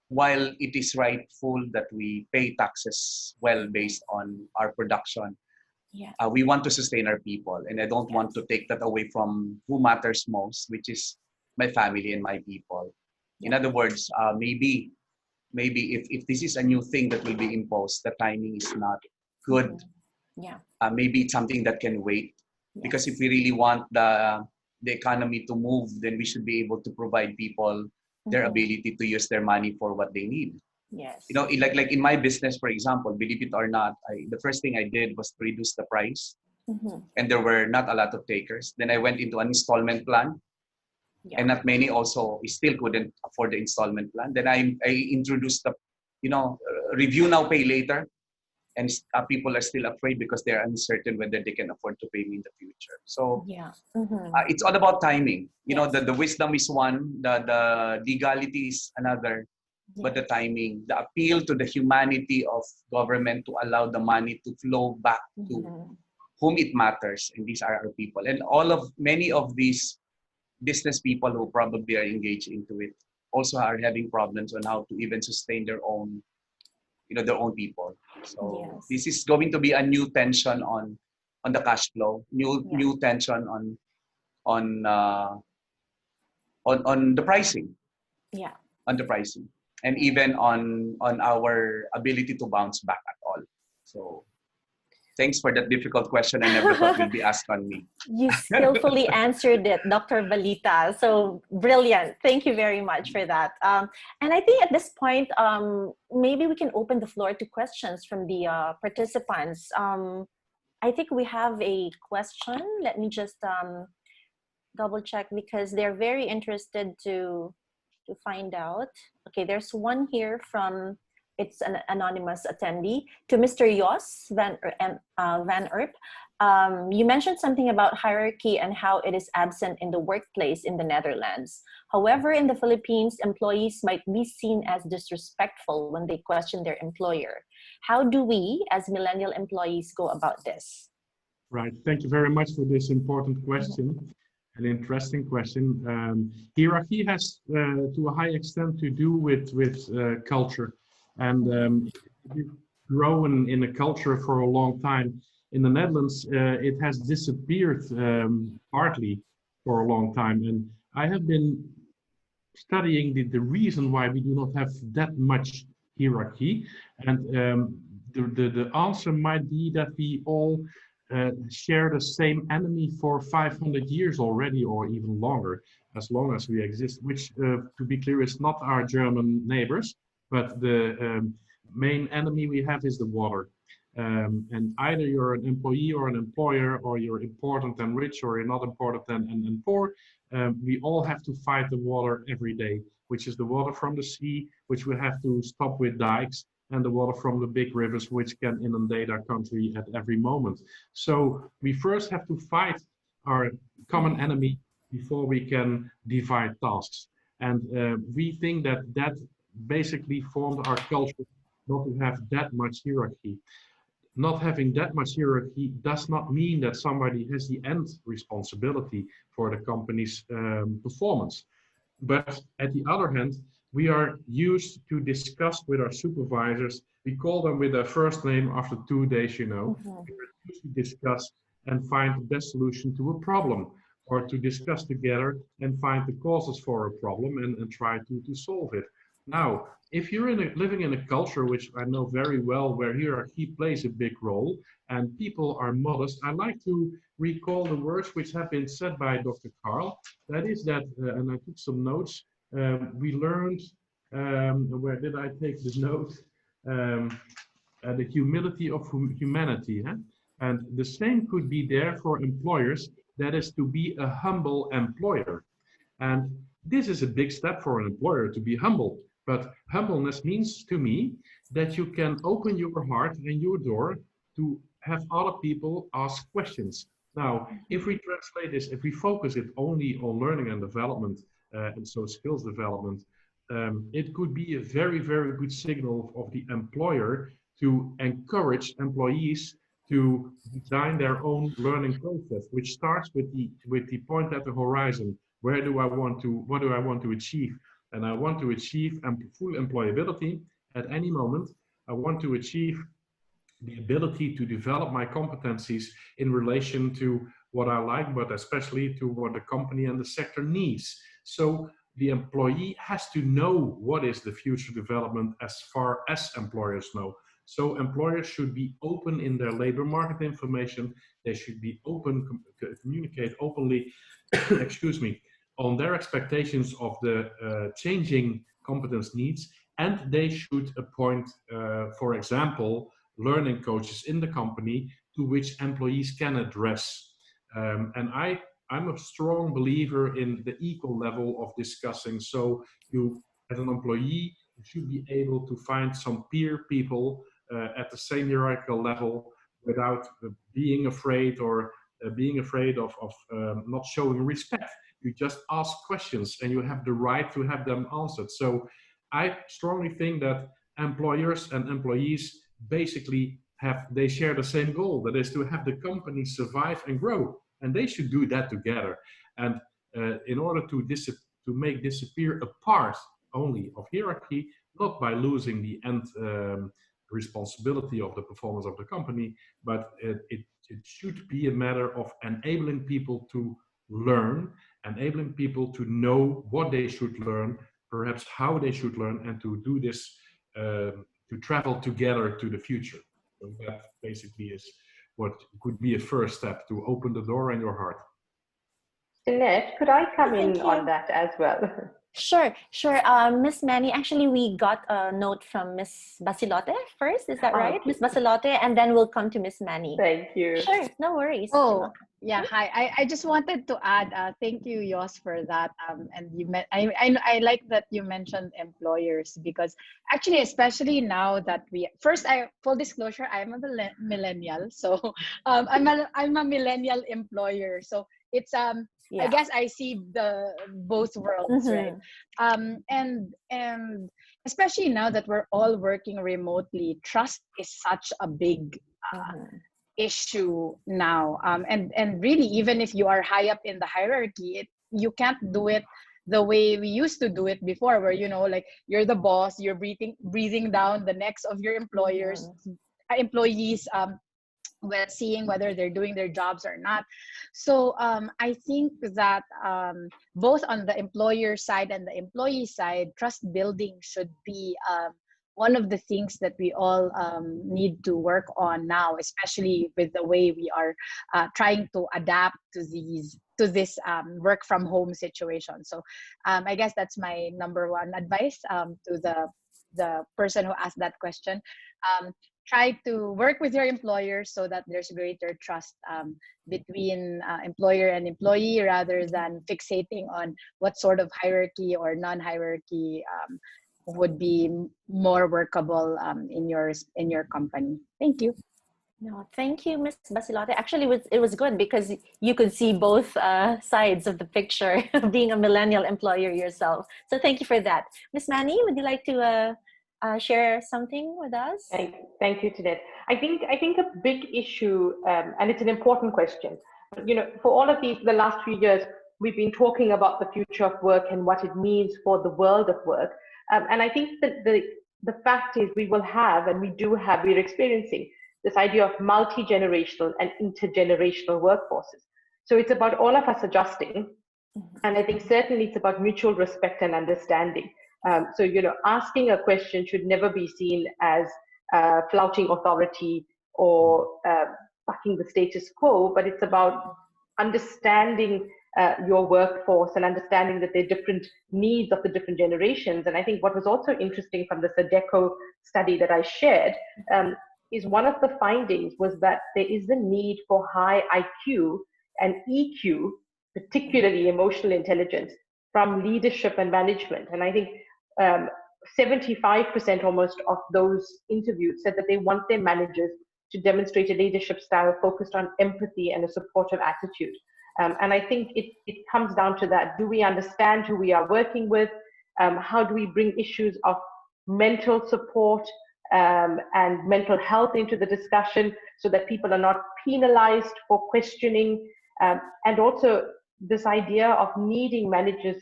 while it is rightful that we pay taxes well based on our production, we want to sustain our people. And I don't want to take that away from who matters most, which is my family and my people. In other words, maybe if this is a new thing that will be imposed, the timing is not good. Maybe it's something that can wait. Because if we really want the economy to move, then we should be able to provide people their ability to use their money for what they need. Like in my business, for example, believe it or not, the first thing I did was to reduce the price and there were not a lot of takers. Then I went into an installment plan, and not many also still couldn't afford the installment plan. Then I introduced the, review now, pay later, and people are still afraid because they're uncertain whether they can afford to pay me in the future. So it's all about timing. You know, the wisdom is one, the legality is another, but the timing, the appeal to the humanity of government to allow the money to flow back to whom it matters, and these are our people. And many of these business people who probably are engaged into it also are having problems on how to even sustain their own, their own people. So this is going to be a new tension on the cash flow, new tension on the pricing. On the pricing, and even on our ability to bounce back at all. So thanks for that difficult question. I never thought you'd be asked on me. You skillfully answered it, Dr. Balita. So brilliant. Thank you very much for that. And I think at this point, maybe we can open the floor to questions from the participants. I think we have a question. Let me just double check, because they're very interested to find out. Okay, there's one here from, it's an anonymous attendee, to Mr. Jos Van Erp. You mentioned something about hierarchy and how it is absent in the workplace in the Netherlands. However, in the Philippines, employees might be seen as disrespectful when they question their employer. How do we, as millennial employees, go about this? Right, thank you very much for this important question. An interesting question. Hierarchy has, to a high extent, to do with culture. And if you've grown in a culture for a long time, in the Netherlands, it has disappeared partly for a long time. And I have been studying the reason why we do not have that much hierarchy. And the answer might be that we all share the same enemy for 500 years already, or even longer, as long as we exist, which, to be clear, is not our German neighbors, but the main enemy we have is the water. And either you're an employee or an employer, or you're important and rich, or you're not important and poor, we all have to fight the water every day, which is the water from the sea, which we have to stop with dikes, and the water from the big rivers, which can inundate our country at every moment. So we first have to fight our common enemy before we can divide tasks. And we think that that basically formed our culture, not to have that much hierarchy. Not having that much hierarchy does not mean that somebody has the end responsibility for the company's performance. But at the other hand, we are used to discuss with our supervisors. We call them with their first name after 2 days, We are used to discuss and find the best solution to a problem, or to discuss together and find the causes for a problem and try to solve it. Now, if you're living in a culture, which I know very well, where hierarchy plays a big role and people are modest, I like to recall the words which have been said by Dr. Carl. That is that, and I took some notes, we learned, where did I take the note? The humility of humanity. And the same could be there for employers, that is to be a humble employer. And this is a big step for an employer, to be humble. But humbleness means to me that you can open your heart and your door to have other people ask questions. Now, if we translate this, if we focus it only on learning and development, and so skills development, it could be a very, very good signal of the employer to encourage employees to design their own learning process, which starts with the point at the horizon. What do I want to achieve? And I want to achieve full employability at any moment. I want to achieve the ability to develop my competencies in relation to what I like, but especially to what the company and the sector needs. So the employee has to know what is the future development as far as employers know. So employers should be open in their labor market information. They should be open, communicate openly, excuse me, on their expectations of the changing competence needs, and they should appoint, for example, learning coaches in the company to which employees can address. And I'm a strong believer in the equal level of discussing. So you, as an employee, you should be able to find some peer people at the same hierarchical level without being afraid or being afraid of not showing respect. You just ask questions and you have the right to have them answered. So I strongly think that employers and employees basically they share the same goal, that is to have the company survive and grow, and they should do that together. And in order to make disappear a part only of hierarchy, not by losing the end responsibility of the performance of the company, but it should be a matter of enabling people to learn, enabling people to know what they should learn, perhaps how they should learn, and to do this, to travel together to the future. So that basically is what could be a first step to open the door in your heart. Jeanette, could I come in on that as well? Sure. Miss Manny, actually, we got a note from Miss Basilote first. Is that right? Miss Basilote, and then we'll come to Miss Manny. Thank you. Sure, no worries. Oh, yeah. Hi. I just wanted to add. Thank you, Yos, for that. And I like that you mentioned employers, because actually, especially now that full disclosure, I'm a millennial, so I'm a millennial employer. So it's I guess I see both worlds, right? And especially now that we're all working remotely, trust is such a big issue now. And really, even if you are high up in the hierarchy, you can't do it the way we used to do it before, where like you're the boss, you're breathing down the necks of your employees, with seeing whether they're doing their jobs or not. So I think that both on the employer side and the employee side, trust building should be one of the things that we all need to work on now, especially with the way we are trying to adapt to this work from home situation. So I guess that's my number one advice to the person who asked that question. Try to work with your employer so that there's greater trust between employer and employee, rather than fixating on what sort of hierarchy or non-hierarchy would be more workable in your company. Thank you. No, thank you, Ms. Basilote. Actually, it was good because you could see both sides of the picture, being a millennial employer yourself. So thank you for that. Ms. Manny, would you like to share something with us? Thank you, Jeanette. I think a big issue, and it's an important question. For all of the last few years, we've been talking about the future of work and what it means for the world of work. And I think that the fact is we're experiencing this idea of multi-generational and intergenerational workforces. So it's about all of us adjusting. And I think certainly it's about mutual respect and understanding. So, asking a question should never be seen as flouting authority or bucking the status quo, but it's about understanding your workforce and understanding that there are different needs of the different generations. And I think what was also interesting from the SADECO study that I shared is one of the findings was that there is a need for high IQ and EQ, particularly emotional intelligence, from leadership and management. And I think 75% almost of those interviewed said that they want their managers to demonstrate a leadership style focused on empathy and a supportive attitude. And I think it comes down to that. Do we understand who we are working with? How do we bring issues of mental support and mental health into the discussion so that people are not penalized for questioning? And also this idea of needing managers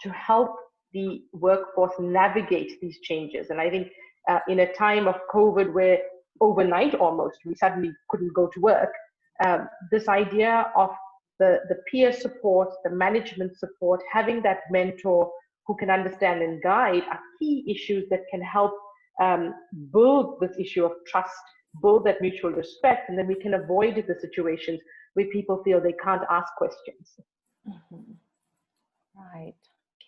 to help the workforce navigate these changes. And I think in a time of COVID where overnight almost we suddenly couldn't go to work, this idea of the peer support, the management support, having that mentor who can understand and guide are key issues that can help build this issue of trust, build that mutual respect, and then we can avoid the situations where people feel they can't ask questions. Right.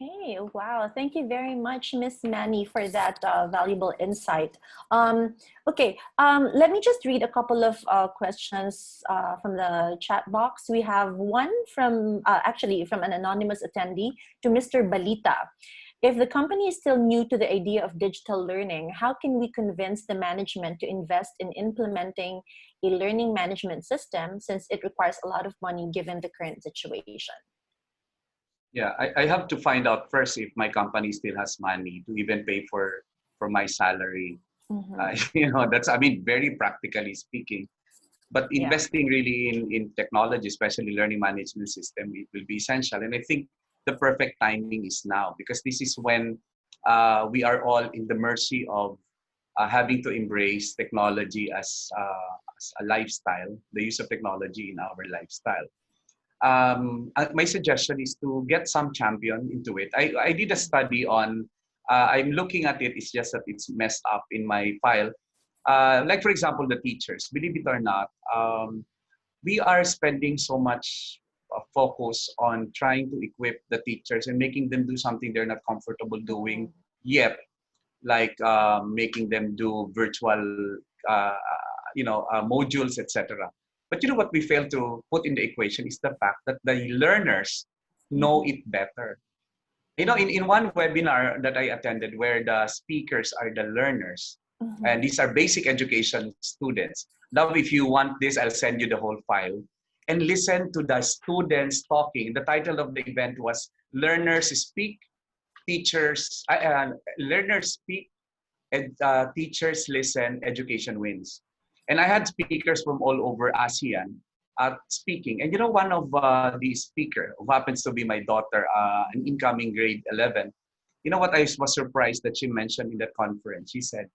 Okay, wow. Thank you very much, Miss Manny, for that valuable insight. Let me just read a couple of questions from the chat box. We have one from, actually, from an anonymous attendee to Mr. Balita. If the company is still new to the idea of digital learning, how can we convince the management to invest in implementing a learning management system, since it requires a lot of money given the current situation? Yeah, I have to find out first if my company still has money to even pay for my salary. That's, I mean, very practically speaking. But investing really in technology, especially learning management system, it will be essential. And I think the perfect timing is now, because this is when we are all in the mercy of having to embrace technology as a lifestyle, the use of technology in our lifestyle. My suggestion is to get some champion into it. I did a study on, I'm looking at it, it's just that it's messed up in my file. Like, for example, the teachers, believe it or not, we are spending so much focus on trying to equip the teachers and making them do something they're not comfortable doing yet, like making them do virtual, modules, etc. But you know what we fail to put in the equation is the fact that the learners know it better. In one webinar that I attended where the speakers are the learners, and these are basic education students. Now, if you want this, I'll send you the whole file. And listen to the students talking. The title of the event was Learners Speak, Learners Speak, and Teachers Listen, Education Wins. And I had speakers from all over ASEAN speaking. And one of the speaker, who happens to be my daughter, an incoming grade 11, you know what I was surprised that she mentioned in that conference? She said,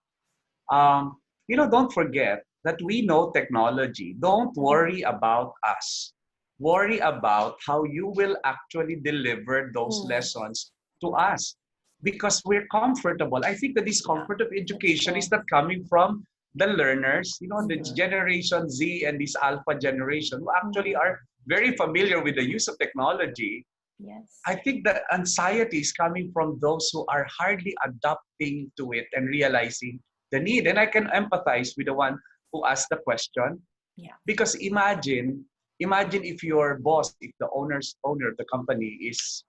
don't forget that we know technology. Don't worry about us. Worry about how you will actually deliver those lessons to us, because we're comfortable. I think the discomfort of education is not coming from the learners, the Generation Z and this Alpha generation, who actually are very familiar with the use of technology. Yes. I think the anxiety is coming from those who are hardly adapting to it and realizing the need. And I can empathize with the one who asked the question. Yeah. Because imagine if your boss, if the owner of the company is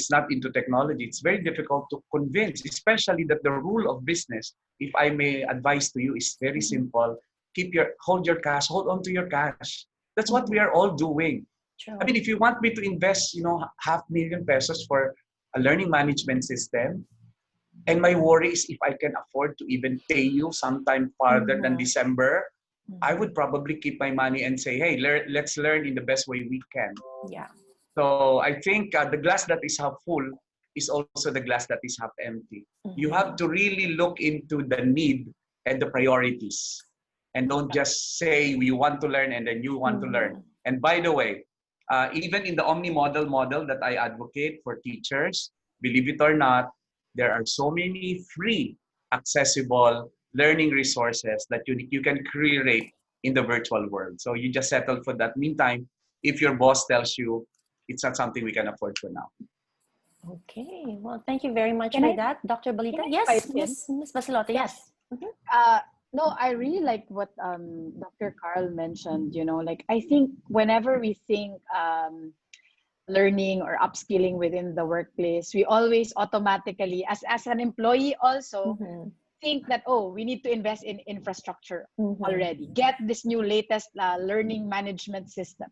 not into technology, it's very difficult to convince, especially that the rule of business, if I may advise to you, is very simple. Hold your cash, hold on to your cash. That's what we are all doing. True. I mean, if you want me to invest, $500,000 pesos for a learning management system, and my worry is if I can afford to even pay you sometime farther than December, I would probably keep my money and say, hey, let's learn in the best way we can. Yeah. So I think the glass that is half full is also the glass that is half empty. You have to really look into the need and the priorities, and don't just say you want to learn and then you want to learn. And by the way, even in the omni-model model that I advocate for teachers, believe it or not, there are so many free, accessible learning resources that you can create in the virtual world. So you just settle for that. Meantime, if your boss tells you it's not something we can afford for now. Okay, well, thank you very much for that, Dr. Balita. Yes, Miss Basilote, yes. No, I really like what Dr. Carl mentioned. Like, I think whenever we think learning or upskilling within the workplace, we always automatically, as an employee also, think that, we need to invest in infrastructure already. Get this new latest learning management system.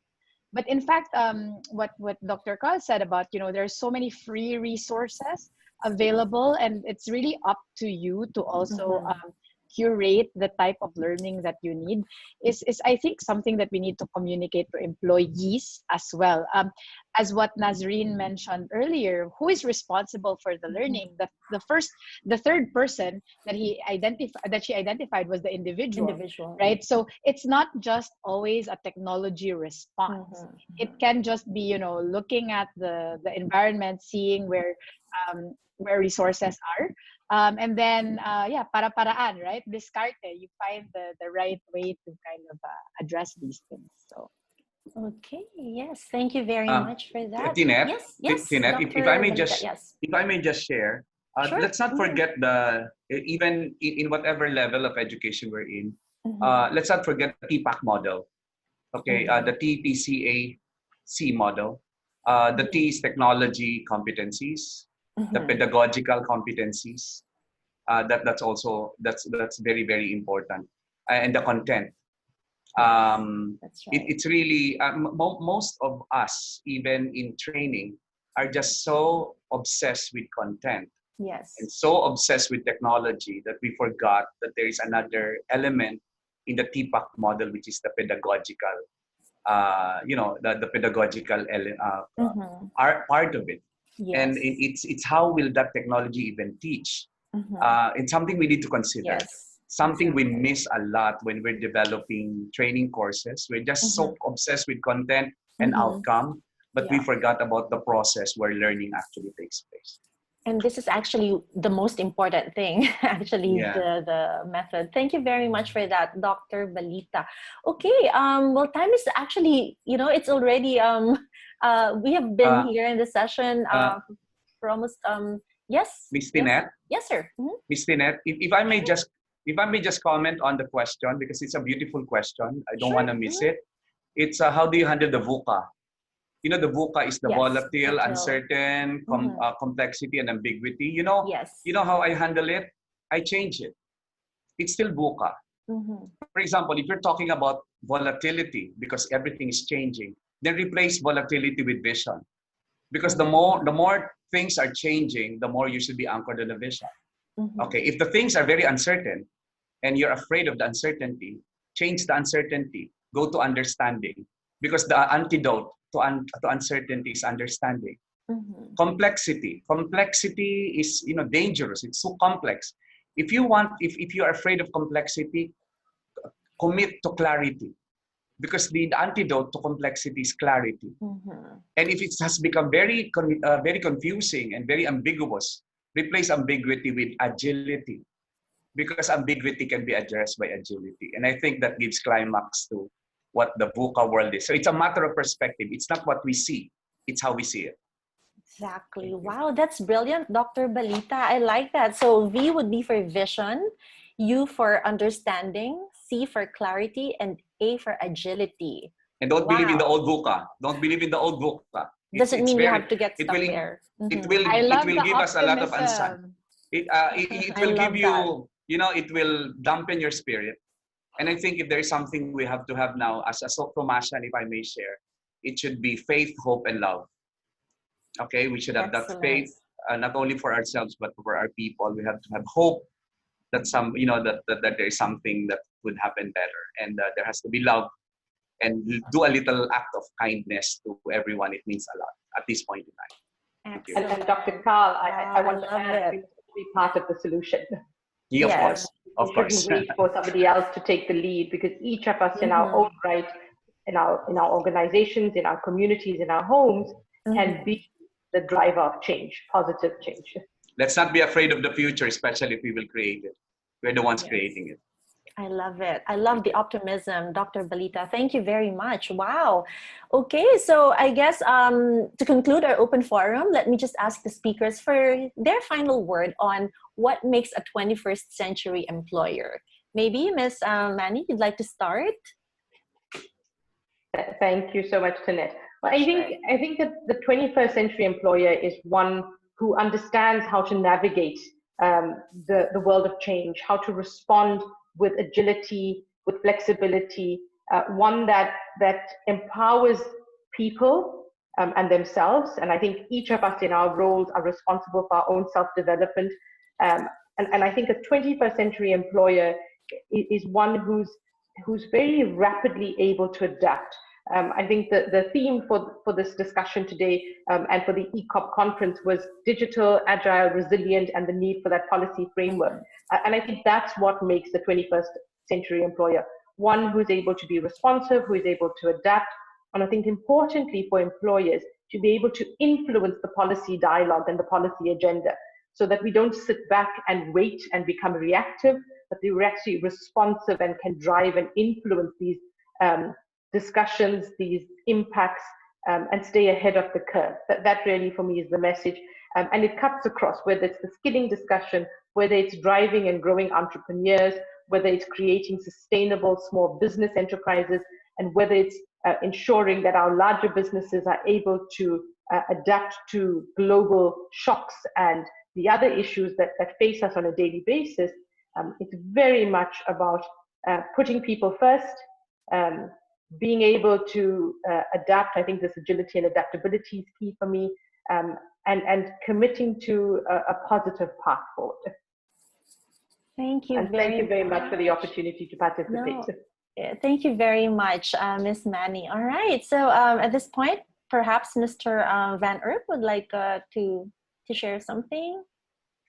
But in fact, what Dr. Carl said about, there's so many free resources available, and it's really up to you to also curate the type of learning that you need is I think something that we need to communicate to employees as well. As what Nazreen mentioned earlier, who is responsible for the learning? The third person that she identified was the individual. Right? So it's not just always a technology response. It can just be, looking at the environment, seeing where resources are. And then, para-paraan, right? Discarte, you find the right way to kind of address these things. So, Okay, yes, thank you very much for that. Tinette, Yes, yes, Tinette, if I Dr. may Balita, just, yes. if I may just share, Sure. let's not forget even in whatever level of education we're in, let's not forget the TPAC model. Okay, the TPCAC model. The T is technology competencies, the pedagogical competencies. That's very, very important, and the content. That's right. It's really most of us, even in training, are just so obsessed with content Yes. and so obsessed with technology that we forgot that there is another element in the TPAC model, which is the pedagogical, the pedagogical part of it. Yes. And it's how will that technology even teach? It's something we need to consider. Yes. Something we miss a lot when we're developing training courses. We're just so obsessed with content and outcome, but we forgot about the process where learning actually takes place. And this is actually the most important thing, actually, the method. Thank you very much for that, Dr. Balita. Okay, well, time is actually, it's already, we have been here in the session for almost, yes? Miss Tinette? Yes, sir. Miss Tinette, if I may just comment on the question, because it's a beautiful question. I don't want to miss it. It's how do you handle the VUCA? You know, the VUCA is the volatile, uncertain, complexity, and ambiguity. You know how I handle it? I change it. It's still VUCA. For example, if you're talking about volatility, because everything is changing, then replace volatility with vision. Because the more things are changing, the more you should be anchored in the vision. Okay, if the things are very uncertain and you're afraid of the uncertainty, change the uncertainty, go to understanding. Because the antidote to uncertainty is understanding. Complexity is dangerous. It's so complex. If you are afraid of complexity, commit to clarity, because the antidote to complexity is clarity. And if it has become very confusing and very ambiguous, replace ambiguity with agility, because ambiguity can be addressed by agility. And I think that gives climax to what the VUCA world is. So it's a matter of perspective. It's not what we see, it's how we see it. Exactly. Wow, that's brilliant, Dr. Balita. I like that. So V would be for vision, U for understanding, C for clarity, and A for agility. And don't believe in the old VUCA. Don't believe in the old VUCA. Doesn't mean you have to get stuck there. It will give us a lot of uncertainty. It will give you, it will dampen your spirit. And I think if there is something we have to have now as a Sotomashan, if I may share, it should be faith, hope, and love. Okay, we should have that faith, not only for ourselves, but for our people. We have to have hope that that there is something that would happen better. And there has to be love, and do a little act of kindness to everyone. It means a lot at this point in time. And Dr. Carl, I want to add, we must be part of the solution. Yeah, of course. We shouldn't wait for somebody else to take the lead, because each of us in our own right, in our organizations, in our communities, in our homes, can be the driver of change, positive change. Let's not be afraid of the future, especially if we will create it. We're the ones creating it. I love it. I love the optimism, Dr. Balita. Thank you very much. Wow. Okay, so I guess to conclude our open forum, let me just ask the speakers for their final word on what makes a 21st century employer. Maybe Ms. Manny, you'd like to start? Thank you so much, Tinette. Well, I think that the 21st century employer is one who understands how to navigate the world of change, how to respond with agility, with flexibility, one that empowers people and themselves. And I think each of us in our roles are responsible for our own self-development. And I think a 21st century employer is one who's very rapidly able to adapt. I think the theme for this discussion today and for the ECOP conference was digital, agile, resilient, and the need for that policy framework. And I think that's what makes the 21st century employer, one who's able to be responsive, who is able to adapt, and I think importantly for employers to be able to influence the policy dialogue and the policy agenda, so that we don't sit back and wait and become reactive, but we're actually responsive and can drive and influence these discussions, these impacts, and stay ahead of the curve. That really for me is the message. And it cuts across, whether it's the skilling discussion, whether it's driving and growing entrepreneurs, whether it's creating sustainable small business enterprises, and whether it's ensuring that our larger businesses are able to adapt to global shocks and the other issues that face us on a daily basis. It's very much about putting people first, being able to adapt. I think this agility and adaptability is key for me, and committing to a positive path forward. Thank you. And thank you very much for the opportunity to participate. No, thank you very much, Ms. Manny. All right, so at this point, perhaps Mr. Van Erp would like to share something.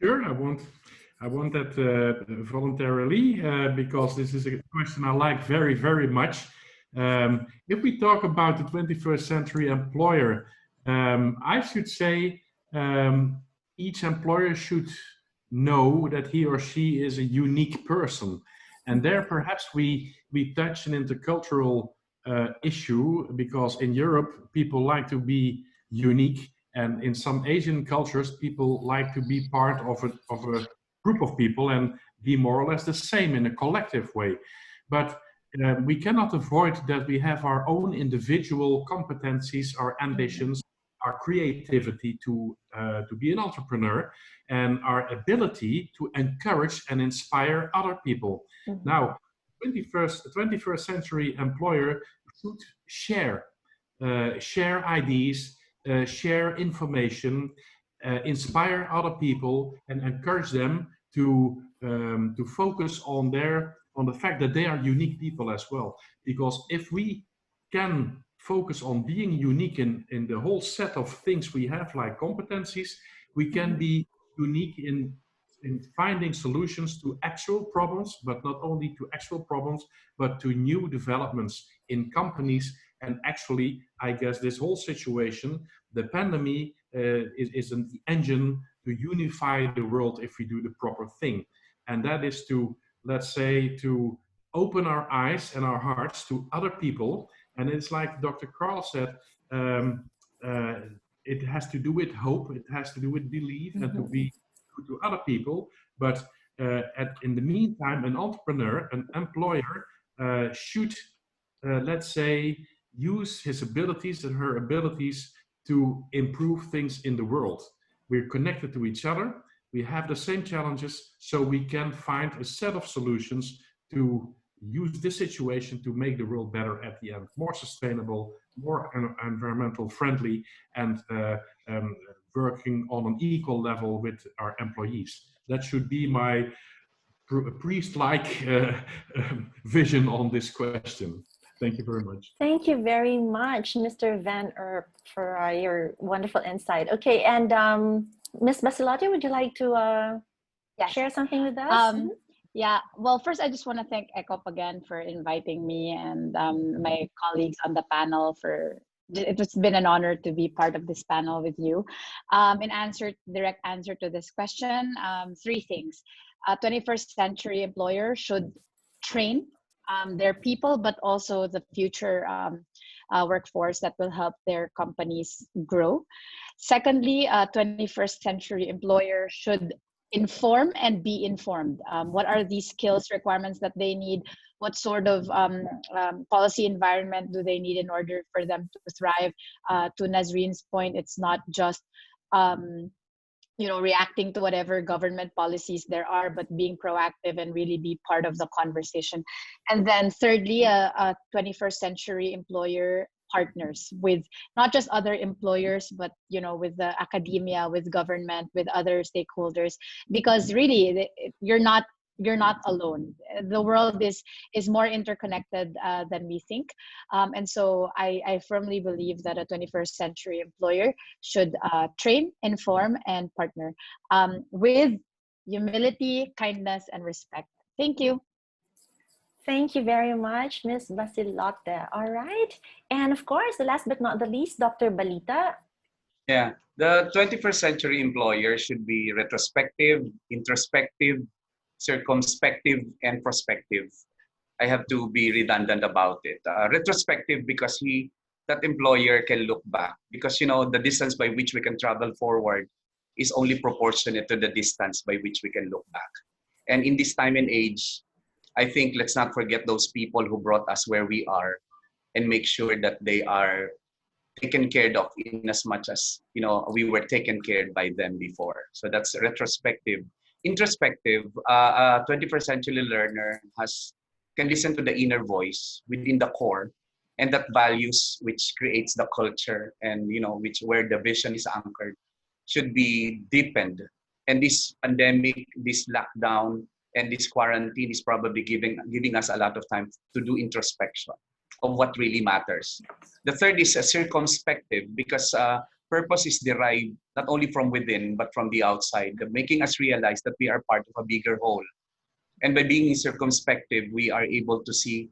Sure, I want that voluntarily because this is a question I like very, very much. If we talk about the 21st century employer, I should say each employer should know that he or she is a unique person. And there perhaps we touch an intercultural issue, because in Europe people like to be unique, and in some Asian cultures people like to be part of a group of people and be more or less the same in a collective way. But we cannot avoid that we have our own individual competencies, our ambitions, our creativity to be an entrepreneur, and our ability to encourage and inspire other people. Mm-hmm. Now, 21st century employer should share ideas, share information, inspire other people, and encourage them to focus on the fact that they are unique people as well. Because if we can focus on being unique in the whole set of things we have, like competencies, we can be unique in finding solutions to actual problems, but not only to actual problems, but to new developments in companies. And actually, I guess this whole situation, the pandemic, is an engine to unify the world if we do the proper thing. And that is to, let's say, to open our eyes and our hearts to other people. And it's like Dr. Carl said, it has to do with hope, it has to do with belief, and to be good to other people. But in the meantime, an entrepreneur, an employer should, let's say, use his abilities and her abilities to improve things in the world. We're connected to each other, we have the same challenges, so we can find a set of solutions to use this situation to make the world better at the end, more sustainable, more environmental friendly, and working on an equal level with our employees. That should be my priest-like vision on this question. Thank you very much. Thank you very much, Mr. Van Erp, for your wonderful insight. Okay, and Ms. Basilotti, would you like to share something with us? Yeah, well, first I just want to thank ECOP again for inviting me and my colleagues on the panel for, it's been an honor to be part of this panel with you. Direct answer to this question, three things. 21st century employer should train their people, but also the future workforce that will help their companies grow. Secondly, 21st century employer should inform and be informed. What are these skills requirements that they need? What sort of policy environment do they need in order for them to thrive? To Nazreen's point, it's not just reacting to whatever government policies there are, but being proactive and really be part of the conversation. And then thirdly, a 21st century employer partners with not just other employers, but with the academia, with government, with other stakeholders, because really you're not alone. The world is more interconnected than we think, and so I firmly believe that a 21st century employer should train, inform, and partner with humility, kindness, and respect. Thank you. Thank you very much, Ms. Basilotte. All right. And of course, the last but not the least, Dr. Balita. Yeah, the 21st century employer should be retrospective, introspective, circumspective, and prospective. I have to be redundant about it. Retrospective because that employer can look back, because the distance by which we can travel forward is only proportionate to the distance by which we can look back. And in this time and age, I think let's not forget those people who brought us where we are, and make sure that they are taken care of in as much as we were taken care by them before. So that's retrospective. Introspective, a 21st century learner can listen to the inner voice within the core, and that values which creates the culture, and where the vision is anchored, should be deepened. And this pandemic, this lockdown, and this quarantine is probably giving us a lot of time to do introspection of what really matters. The third is a circumspective, because purpose is derived not only from within but from the outside, making us realize that we are part of a bigger whole. And by being circumspective, we are able to see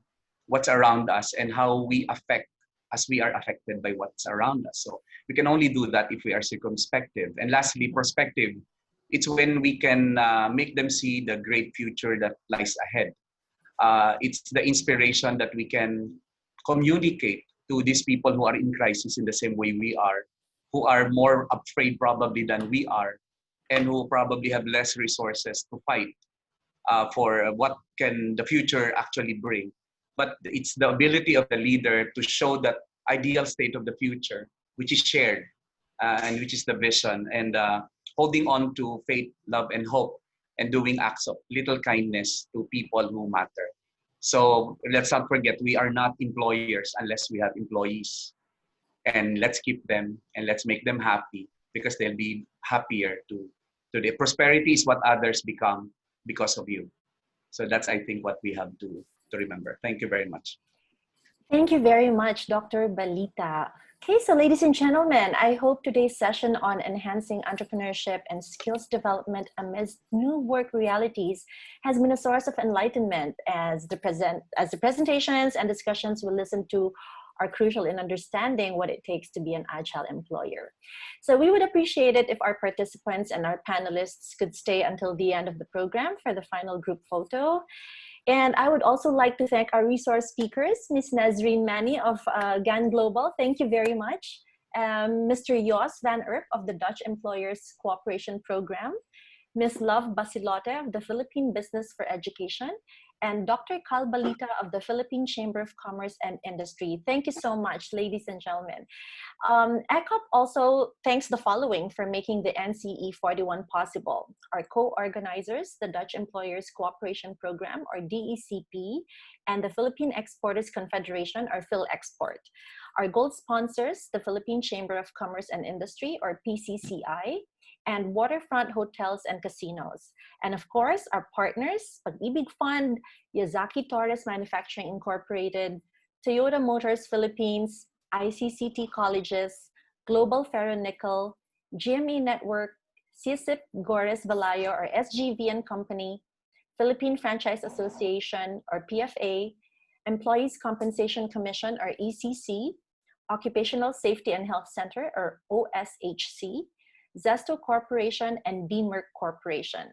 what's around us and how we affect as we are affected by what's around us. So we can only do that if we are circumspective. And lastly, prospective. It's when we can make them see the great future that lies ahead. It's the inspiration that we can communicate to these people who are in crisis in the same way we are, who are more afraid probably than we are, and who probably have less resources to fight for what can the future actually bring. But it's the ability of the leader to show that ideal state of the future, which is shared, and which is the vision, and holding on to faith, love, and hope, and doing acts of little kindness to people who matter. So let's not forget, we are not employers unless we have employees. And let's keep them and let's make them happy, because they'll be happier today. Prosperity is what others become because of you. So that's, I think, what we have to remember. Thank you very much. Thank you very much, Dr. Balita. Okay, so ladies and gentlemen, I hope today's session on enhancing entrepreneurship and skills development amidst new work realities has been a source of enlightenment, as the presentations and discussions we listen to are crucial in understanding what it takes to be an agile employer. So we would appreciate it if our participants and our panelists could stay until the end of the program for the final group photo. And I would also like to thank our resource speakers, Ms. Nazreen Mani of GAN Global. Thank you very much. Mr. Jos van Erp of the Dutch Employers Cooperation Program, Ms. Love Basilote of the Philippine Business for Education, and Dr. Cal Balita of the Philippine Chamber of Commerce and Industry. Thank you so much, ladies and gentlemen. ECOP also thanks the following for making the NCE 41 possible: our co-organizers, the Dutch Employers Cooperation Program, or DECP, and the Philippine Exporters Confederation, or PhilExport. Our gold sponsors, the Philippine Chamber of Commerce and Industry, or PCCI, and Waterfront Hotels and Casinos. And of course, our partners, Pag-ibig Fund, Yazaki Torres Manufacturing Incorporated, Toyota Motors Philippines, ICCT Colleges, Global Ferronickel, GME Network, CISIP Gores Valayo, or SGV and Company, Philippine Franchise Association, or PFA, Employees Compensation Commission, or ECC, Occupational Safety and Health Center, or OSHC, Zesto Corporation, and BMERC Corporation.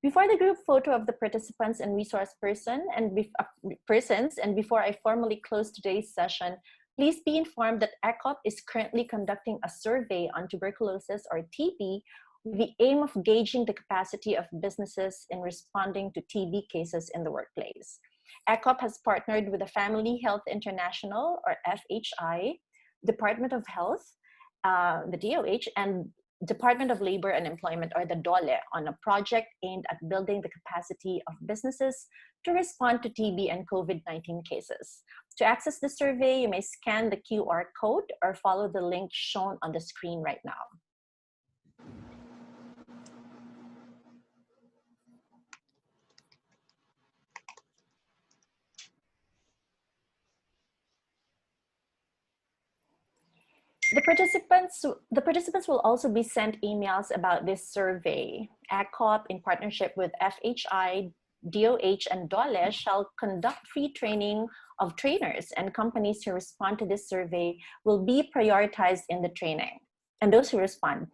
Before the group photo of the participants and resource persons, and before I formally close today's session, please be informed that ECOP is currently conducting a survey on tuberculosis, or TB, with the aim of gauging the capacity of businesses in responding to TB cases in the workplace. ECOP has partnered with the Family Health International, or FHI, Department of Health, the DOH, and Department of Labor and Employment, or the DOLE, on a project aimed at building the capacity of businesses to respond to TB and COVID-19 cases. To access the survey, you may scan the QR code or follow the link shown on the screen right now. The participants will also be sent emails about this survey. ECOP, in partnership with FHI, DOH, and DOLE, shall conduct free training of trainers, and companies who respond to this survey will be prioritized in the training. And those who respond,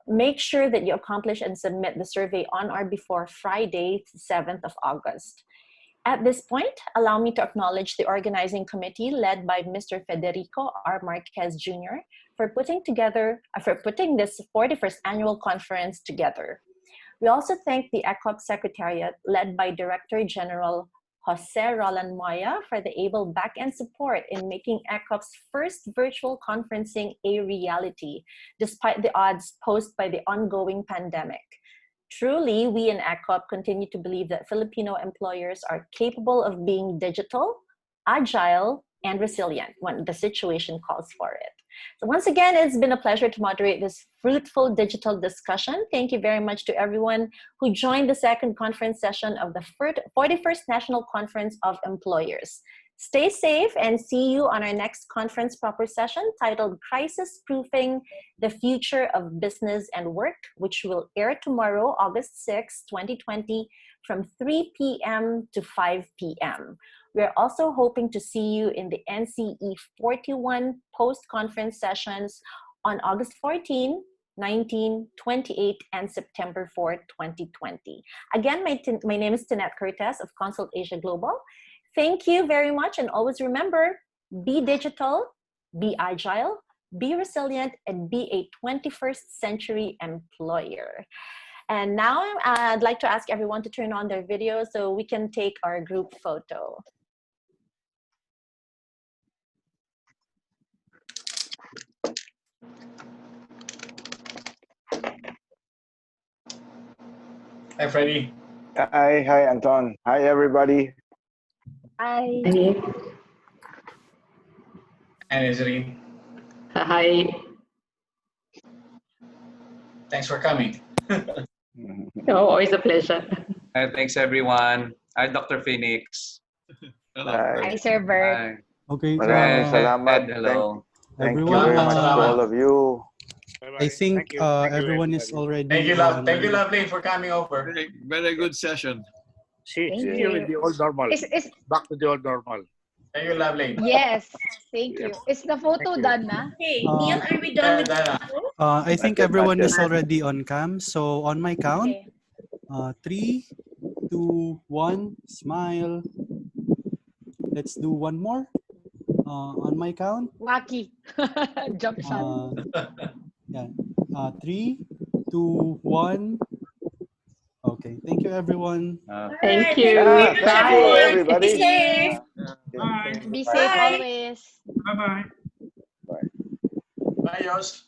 make sure that you accomplish and submit the survey on or before Friday, 7th of August. At this point, allow me to acknowledge the organizing committee led by Mr. Federico R. Marquez Jr. for putting this 41st annual conference together. We also thank the ECOP Secretariat led by Director General Jose Roland Moya for the able back-end support in making ECOP's first virtual conferencing a reality, despite the odds posed by the ongoing pandemic. Truly, we in ECOP continue to believe that Filipino employers are capable of being digital, agile, and resilient when the situation calls for it. So once again, it's been a pleasure to moderate this fruitful digital discussion. Thank you very much to everyone who joined the second conference session of the 41st National Conference of Employers. Stay safe and see you on our next conference proper session titled Crisis Proofing the Future of Business and Work, which will air tomorrow, August 6, 2020, from 3 p.m. to 5 p.m. We're also hoping to see you in the NCE 41 post-conference sessions on August 14, 19, 28, and September 4, 2020. Again, my name is Tinette Cortez of Consult Asia Global. Thank you very much, and always remember, be digital, be agile, be resilient, and be a 21st century employer. And now I'd like to ask everyone to turn on their video so we can take our group photo. Hi, Freddie. Hi, Anton. Hi, everybody. Hi. And Nazreen. Hi. Thanks for coming. Oh, always a pleasure. Thanks, everyone. Hi, Dr. Phoenix. Hi, Sir Bert. Hi. Okay. Maraming salamat. Hello. Thank you Everyone, very much to all of you. I think everyone is already. Thank you, Lovely, for coming over. Very good session. See you with the old normal. Back to the old normal. Thank you, Lovely. Yes, thank you. Is the photo done na? Hey, Neil, are we done with the photo? I think everyone is already on cam. So on my count, 3, 2, 1, smile. Let's do one more. On my count. Wacky. Jump shot. Yeah. 3, 2, 1. Okay. Thank you, everyone. Thank you. Thank you, everybody. Be safe. Bye. Be safe always. Bye-bye. Bye, Yos.